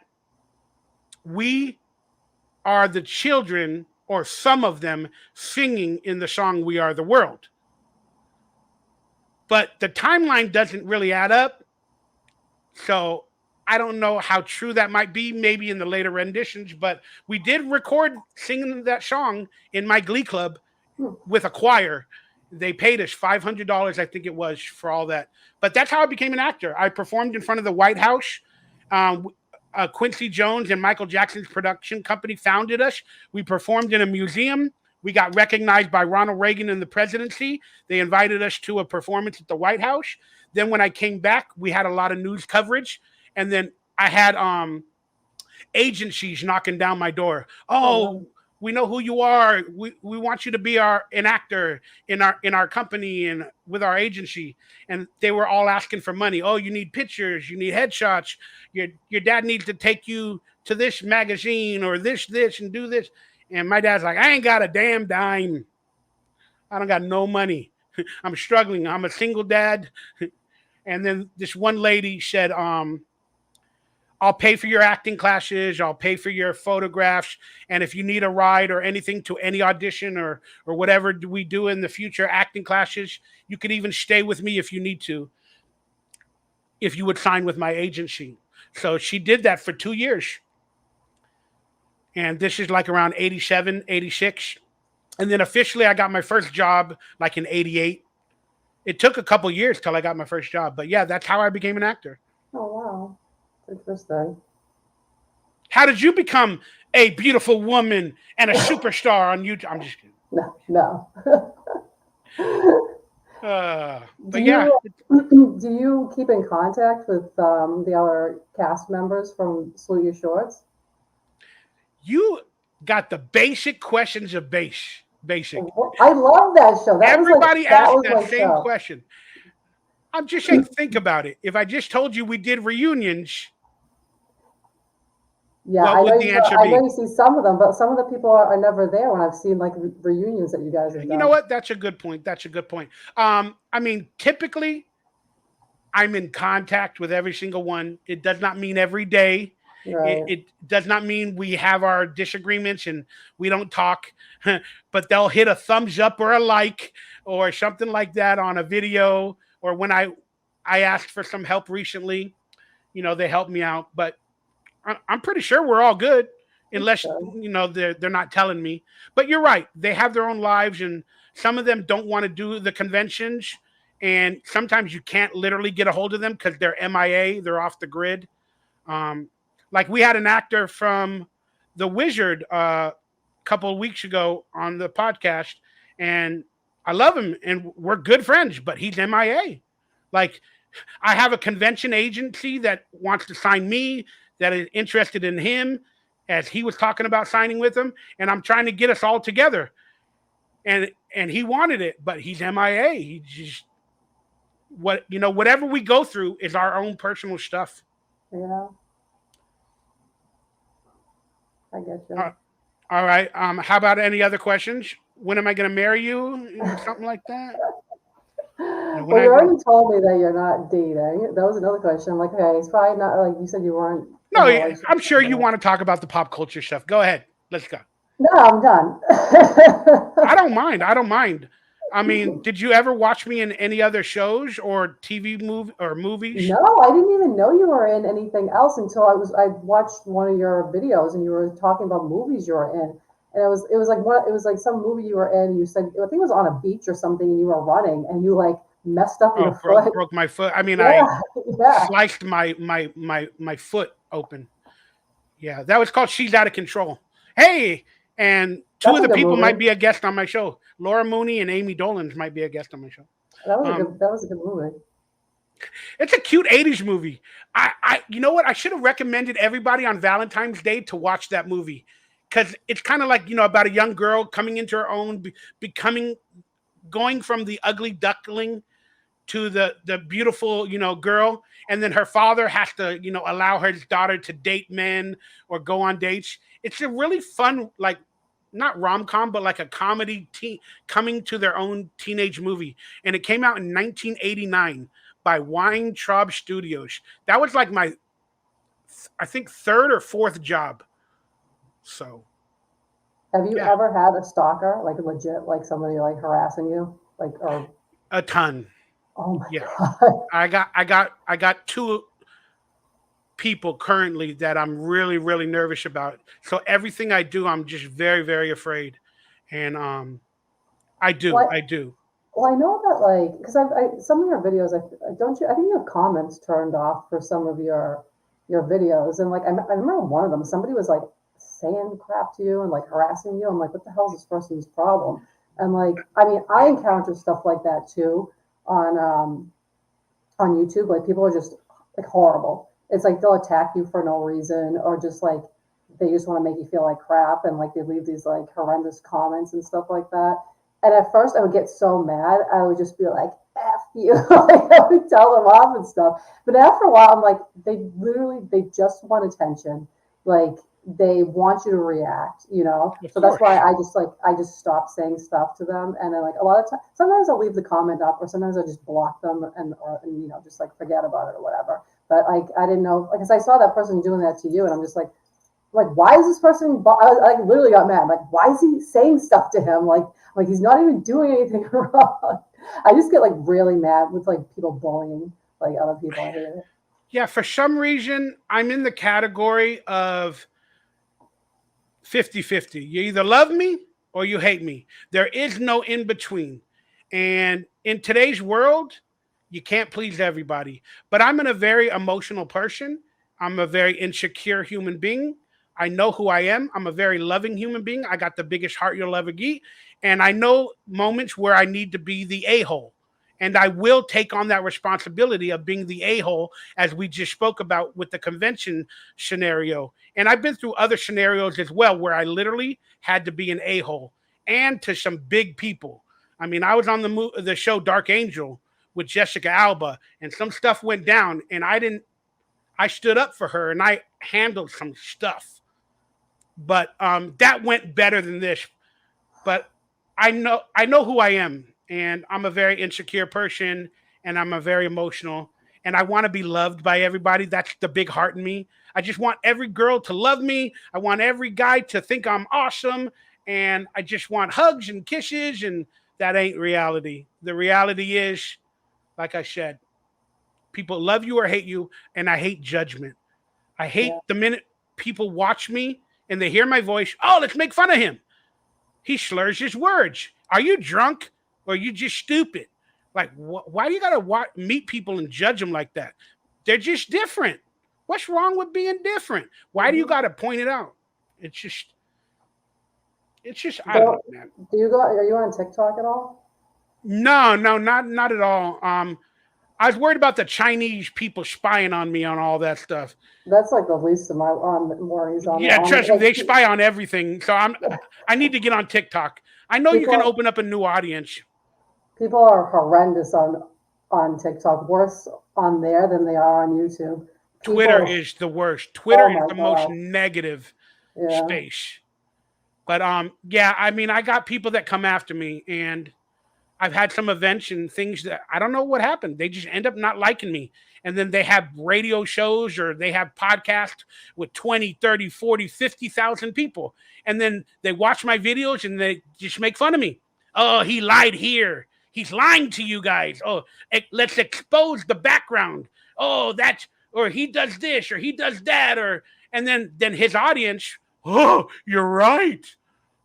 A: we are the children, or some of them, singing in the song We Are the World. But the timeline doesn't really add up. So I don't know how true that might be, maybe in the later renditions, but we did record singing that song in my glee club with a choir. They paid us $500, I think it was, for all that. But that's how I became an actor. I performed in front of the White House. Quincy Jones and Michael Jackson's production company founded us. We performed in a museum. We got recognized by Ronald Reagan and the presidency. They invited us to a performance at the White House. Then when I came back, we had a lot of news coverage. And then I had agencies knocking down my door. Oh, we know who you are. We want you to be an actor in our company and with our agency. And they were all asking for money. Oh, you need pictures, you need headshots. Your dad needs to take you to this magazine or this and do this. And my dad's like, I ain't got a damn dime. I don't got no money. I'm struggling. I'm a single dad. And then this one lady said, I'll pay for your acting classes. I'll pay for your photographs. And if you need a ride or anything to any audition or whatever we do in the future acting classes, you could even stay with me if you need to, if you would sign with my agency. So she did that for 2 years. And this is like around 87, 86. And then officially I got my first job like in 88. It took a couple years till I got my first job. But yeah, that's how I became an actor.
B: Oh, wow. Interesting.
A: How did you become a beautiful woman and a superstar on YouTube? I'm just kidding.
B: No.
A: But yeah.
B: Do you keep in contact with the other cast members from Salute Your Shorts?
A: You got the basic questions of basic.
B: I love that show.
A: Everybody asked that same question. I'm just saying, think about it. If I just told you we did reunions,
B: yeah,
A: what would the answer be?
B: I know you see some of them, but some of the people are never there when I've seen like reunions that you guys have done.
A: You know what? That's a good point. I mean, typically, I'm in contact with every single one. It does not mean every day. Right. It does not mean we have our disagreements and we don't talk, but they'll hit a thumbs up or a like or something like that on a video. Or when I asked for some help recently, they helped me out. But I'm pretty sure we're all good, unless they're not telling me. But you're right; they have their own lives, and some of them don't want to do the conventions. And sometimes you can't literally get a hold of them because they're MIA; they're off the grid. Like we had an actor from The Wizard a couple of weeks ago on the podcast, and I love him, and we're good friends, but he's MIA. Like, I have a convention agency that wants to sign me, that is interested in him, as he was talking about signing with him, and I'm trying to get us all together. And he wanted it, but he's MIA. He just whatever we go through is our own personal stuff.
B: Yeah. I get you.
A: All right. How about any other questions? When am I going to marry you? Something like that.
B: Well, you already told me that you're not dating. That was another question. I'm like, okay, it's probably not like you said you weren't.
A: No, I'm sure you want to talk about the pop culture stuff. Go ahead. Let's go.
B: No, I'm done.
A: I don't mind. I mean, did you ever watch me in any other shows or TV movies?
B: No, I didn't even know you were in anything else until I watched one of your videos and you were talking about movies you were in. And it was like some movie you were in. You said, I think it was on a beach or something, and you were running and you like messed up your foot.
A: Broke my foot. I mean, I sliced my foot open. Yeah, that was called She's Out of Control. Hey, and two of the people might be a guest on my show. Laura Mooney and Amy Dolenz might be a guest on my show.
B: That was a good movie.
A: It's a cute 80s movie. You know what? I should have recommended everybody on Valentine's Day to watch that movie. Because it's kind of like, about a young girl coming into her own, going from the ugly duckling to the beautiful, girl. And then her father has to, allow his daughter to date men or go on dates. It's a really fun, like, not rom-com, but like a comedy coming to their own teenage movie. And it came out in 1989 by Weintraub Studios. That was like my, I think, third or fourth job. So,
B: have you ever had a stalker, like legit, like somebody like harassing you, like or
A: a ton?
B: Oh my God!
A: I got two people currently that I'm really, really nervous about. So everything I do, I'm just very, very afraid, and I do.
B: Well, I know that, like, because some of your videos, I think you have comments turned off for some of your videos, and like I remember one of them, somebody was like saying crap to you and like harassing you. I'm like, what the hell is this person's problem? And like, I mean, I encounter stuff like that too on YouTube. Like people are just like horrible. It's like they'll attack you for no reason or just like they just want to make you feel like crap, and like they leave these like horrendous comments and stuff like that. And at first I would get so mad, I would just be like, F you. Like I would tell them off and stuff. But after a while, I'm like, they just want attention. Like they want you to react, you know?
A: Of
B: So that's
A: course.
B: why I just stop saying stuff to them. And then like a lot of times, sometimes I'll leave the comment up or sometimes I just block them and you know, just like forget about it or whatever. But like, I didn't know, because I saw that person doing that to you and I'm just like, why is this person, I like literally got mad. Like, why is he saying stuff to him? Like he's not even doing anything wrong. I just get like really mad with like people bullying like other people. I hate it.
A: Yeah, for some reason, I'm in the category of 50-50. You either love me or you hate me. There is no in between. And in today's world, you can't please everybody. But I'm a very emotional person. I'm a very insecure human being. I know who I am. I'm a very loving human being. I got the biggest heart you'll ever get. And I know moments where I need to be the a hole. And I will take on that responsibility of being the a hole, as we just spoke about with the convention scenario. And I've been through other scenarios as well where I literally had to be an a hole and to some big people. I mean, I was on the show Dark Angel with Jessica Alba, and some stuff went down, and I stood up for her and I handled some stuff. But that went better than this. But I know who I am, and I'm a very insecure person, and I'm a very emotional, and I want to be loved by everybody. That's the big heart in me. I just want every girl to love me. I want every guy to think I'm awesome, and I just want hugs and kisses, and that ain't reality. The reality is, like I said, people love you or hate you, and I hate judgment. I hate
B: Yeah.
A: the minute people watch me and they hear my voice. Oh, let's make fun of him. He slurs his words. Are you drunk or are you just stupid? Like, why do you gotta meet people and judge them like that? They're just different. What's wrong with being different? Why do you
B: Mm-hmm.
A: gotta point it out? It's just, I don't know,
B: So,
A: man.
B: are you on TikTok at all?
A: No, no, not at all. I was worried about the Chinese people spying on me on all that stuff.
B: That's like the least of my worries on there.
A: Yeah,
B: On
A: trust me,
B: like
A: they spy on everything. So I need to get on TikTok. I know you can
B: people
A: open up a new audience.
B: people are horrendous on TikTok, worse on there than they are on YouTube.
A: Twitter
B: People,
A: is the worst. Twitter
B: oh
A: is
B: my
A: the most
B: god,
A: negative
B: yeah.
A: space. But yeah, I mean, I got people that come after me, and I've had some events and things that I don't know what happened. They just end up not liking me. And then they have radio shows or they have podcasts with 20, 30, 40, 50,000 people. And then they watch my videos and they just make fun of me. Oh, he lied here. He's lying to you guys. Oh, let's expose the background. Oh, that's, or he does this or he does that. Or, and then his audience, oh, you're right.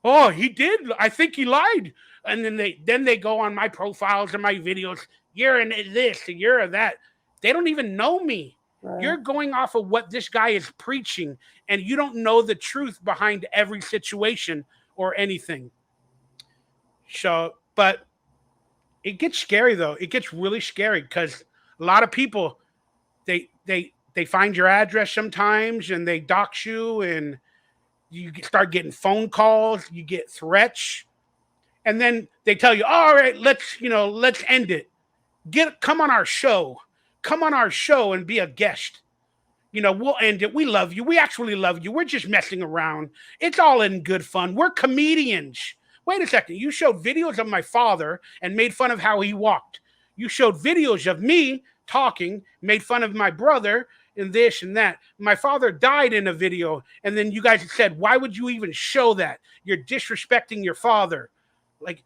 A: Oh, he did. I think he lied. And then they go on my profiles and my videos. You're in this, you're in that. They don't even know me.
B: Right.
A: You're going off of what this guy is preaching, and you don't know the truth behind every situation or anything. So, but it gets scary though. It gets really scary because a lot of people they find your address sometimes and they dox you, and you start getting phone calls, you get threats, and then they tell you, all right, let's end it. Come on our show. Come on our show and be a guest. We'll end it. We love you. We actually love you. We're just messing around. It's all in good fun. We're comedians. Wait a second. You showed videos of my father and made fun of how he walked. You showed videos of me talking, made fun of my brother and this and that. My father died in a video, and then you guys said, why would you even show that? You're disrespecting your father. Like,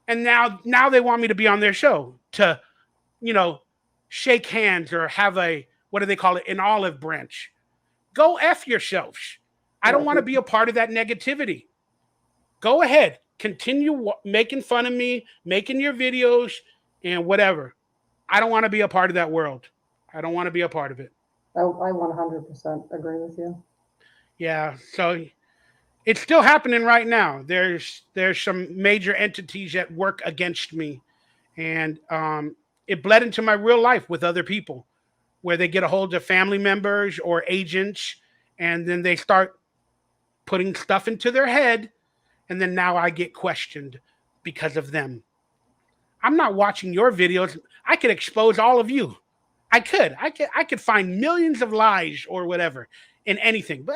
A: and now they want me to be on their show to, you know, shake hands or have a, what do they call it, an olive branch. Go F yourselves. I
B: Yeah,
A: don't want to be a part of that negativity. Go ahead. Continue making fun of me, making your videos and whatever. I don't want to be a part of that world. I don't want to be a part of it.
B: I 100% agree with you.
A: Yeah. So it's still happening right now. There's some major entities that work against me, and it bled into my real life with other people, where they get a hold of family members or agents, and then they start putting stuff into their head, and then now I get questioned because of them. I'm not watching your videos. I could expose all of you. I could find millions of lies or whatever in anything, but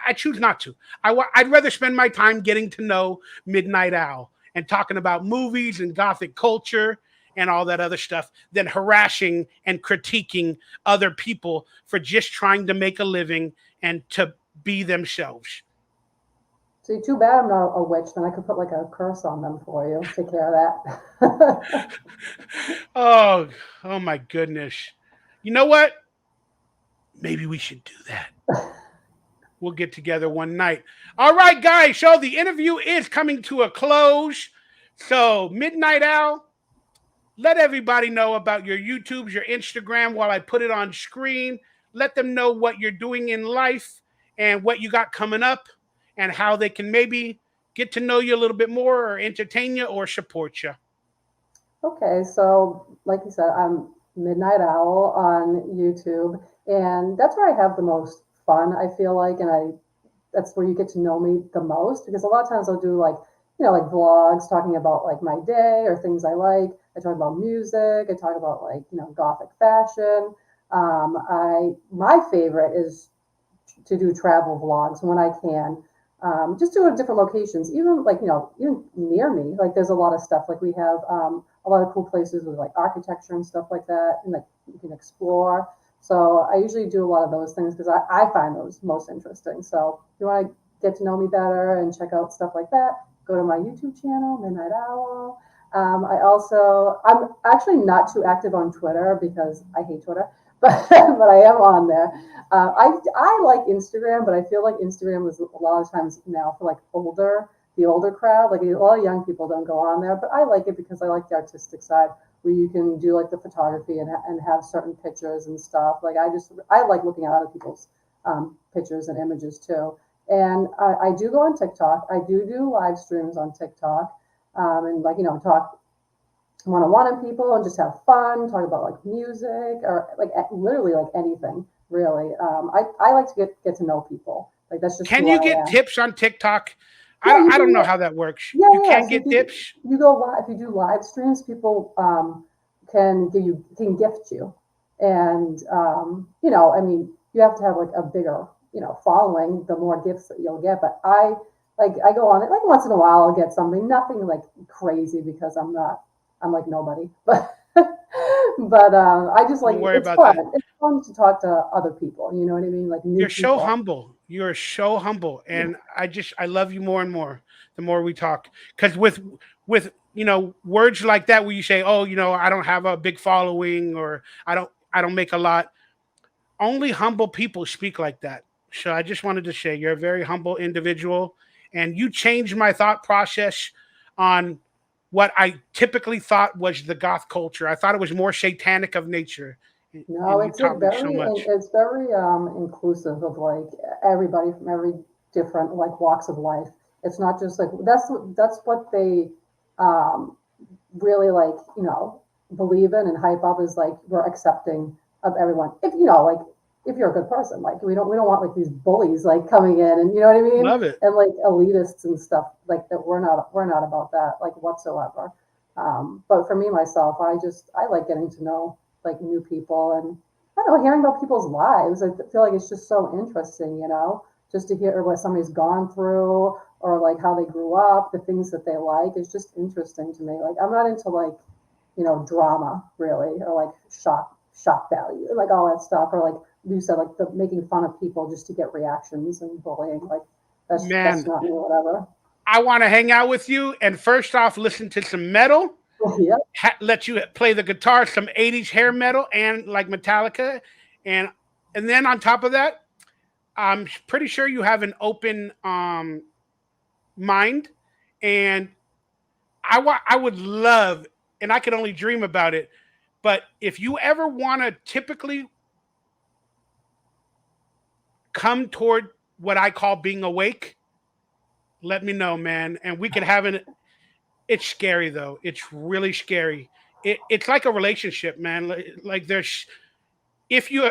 A: I choose not to. I'd rather spend my time getting to know Midnight Owl and talking about movies and Gothic culture and all that other stuff than harassing and critiquing other people for just trying to make a living and to be themselves.
B: See, too bad I'm not a witch. Then I could put like a curse on them for you. Take care of that.
A: Oh, oh my goodness. You know what? Maybe we should do that. We'll get together one night. All right, guys. So the interview is coming to a close. So, Midnight Owl, let everybody know about your YouTubes, your Instagram while I put it on screen. Let them know what you're doing in life and what you got coming up and how they can maybe get to know you a little bit more or entertain you or support you.
B: Okay, so like you said, I'm Midnight Owl on YouTube, and that's where I have the most fun, I feel like, and that's where you get to know me the most because a lot of times I'll do like, like vlogs talking about like my day or things I like. I talk about music, I talk about like, Gothic fashion. My favorite is to do travel vlogs when I can. Just do it different locations, even like, even near me. Like there's a lot of stuff. Like we have a lot of cool places with like architecture and stuff like that, and like you can explore. So I usually do a lot of those things because I find those most interesting. So if you want to get to know me better and check out stuff like that, go to my YouTube channel, Midnight Owl. I'm actually not too active on Twitter because I hate Twitter, but I am on there. I like Instagram, but I feel like Instagram is a lot of times now for like the older crowd. Like a lot of young people don't go on there, but I like it because I like the artistic side where you can do like the photography and have certain pictures and stuff. Like I like looking at other people's pictures and images too. And I do go on TikTok. I do live streams on TikTok, and like talk one-on-one on people and just have fun, talk about like music or like literally like anything really. I like to get to know people. Like that's just
A: Can
B: who
A: you
B: I
A: get
B: am.
A: tips on TikTok?
B: Yeah, you
A: I don't
B: can
A: know
B: get
A: how that works.
B: yeah,
A: You
B: yeah.
A: can't
B: So if
A: get tips?
B: you go live, if you do live streams, people can gift you, and I mean, you have to have like a bigger following, the more gifts that you'll get. But I go on it like once in a while. I'll get something, nothing like crazy because I'm like nobody, but I just like
A: Don't worry
B: it's
A: about
B: fun.
A: that.
B: It's fun to talk to other people. You know what I mean? Like new
A: You're so
B: people.
A: humble. You're so humble, and I love you more and more the more we talk. Because with words like that, where you say, "Oh, I don't have a big following," or I don't make a lot." Only humble people speak like that. So I just wanted to say you're a very humble individual, and you changed my thought process on what I typically thought was the goth culture. I thought it was more satanic of nature,
B: No,
A: and you taught me so much.
B: it's very inclusive of like everybody from every different like walks of life. It's not just like that's what they um really like, believe in and hype up is like we're accepting of everyone. If like if you're a good person, like we don't want like these bullies like coming in and you know what I mean?
A: Love it.
B: And like elitists and stuff like that. We're not about that like whatsoever. But for me myself, I like getting to know like new people and I don't know, hearing about people's lives. I feel like it's just so interesting, just to hear what somebody's gone through or like how they grew up, the things that they like. It's just interesting to me. Like I'm not into like, drama really or like shock value, like all that stuff, or like you said, like the making fun of people just to get reactions and bullying. Like that's
A: Man,
B: not me, whatever.
A: I want to hang out with you and first off listen to some metal,
B: Yeah.
A: let you play the guitar, some 80s hair metal and like Metallica, and and then on top of that, I'm pretty sure you have an open mind, and I would love, and I could only dream about it, but if you ever want to typically come toward what I call being awake, let me know, man, and we could have an. It's scary though. It's really scary. It's like a relationship, man. Like there's if you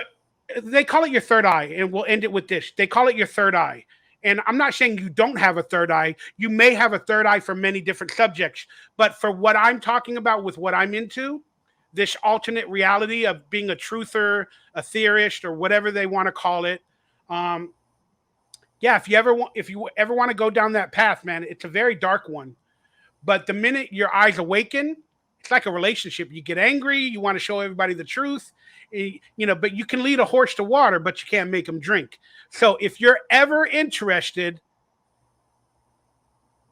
A: they call it your third eye, and we'll end it with this. They call it your third eye. And I'm not saying you don't have a third eye. You may have a third eye for many different subjects. But for what I'm talking about with what I'm into, this alternate reality of being a truther, a theorist, or whatever they want to call it. Yeah, if you ever want to go down that path, man, it's a very dark one. But the minute your eyes awaken, it's like a relationship. You get angry, you want to show everybody the truth, but you can lead a horse to water, but you can't make him drink. So if you're ever interested,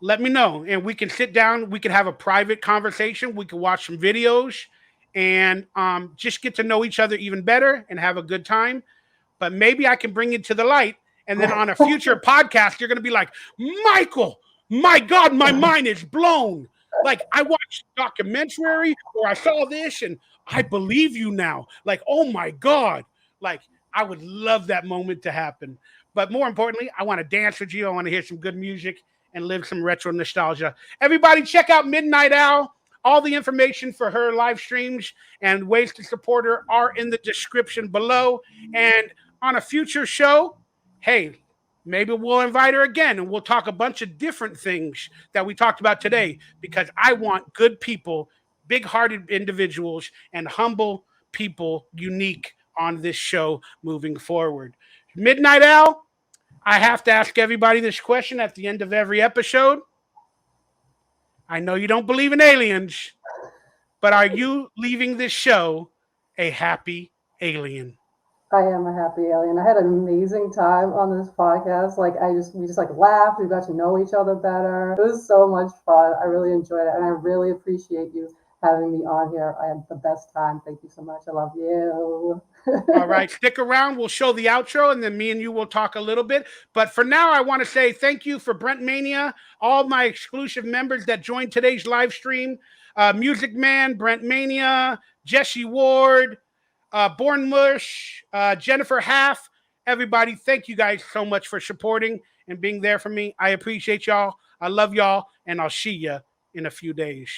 A: let me know, and we can sit down. We can have a private conversation. We can watch some videos and just get to know each other even better and have a good time. But maybe I can bring you to the light. And then on a future podcast, you're going to be like, Michael, my God, my mind is blown. Like, I watched a documentary or I saw this and I believe you now. Like, oh my God. Like, I would love that moment to happen. But more importantly, I want to dance with you. I want to hear some good music and live some retro nostalgia. Everybody check out Midnight Owl. All the information for her live streams and ways to support her are in the description below. And on a future show, hey, maybe we'll invite her again and we'll talk a bunch of different things that we talked about today, because I want good people, big-hearted individuals, and humble people unique on this show moving forward. Midnight Owl, I have to ask everybody this question at the end of every episode. I know you don't believe in aliens, but are you leaving this show a happy alien?
B: I am a happy alien. I had an amazing time on this podcast. We just like laughed. We got to know each other better. It was so much fun. I really enjoyed it, and I really appreciate you having me on here. I had the best time. Thank you so much. I love you.
A: All right, stick around. We'll show the outro, and then me and you will talk a little bit. But for now, I want to say thank you for Brent Mania, all my exclusive members that joined today's live stream. Music Man, Brent Mania, Jesse Ward, Born Mush, Jennifer Half, everybody, thank you guys so much for supporting and being there for me. I appreciate y'all. I love y'all, and I'll see you in a few days.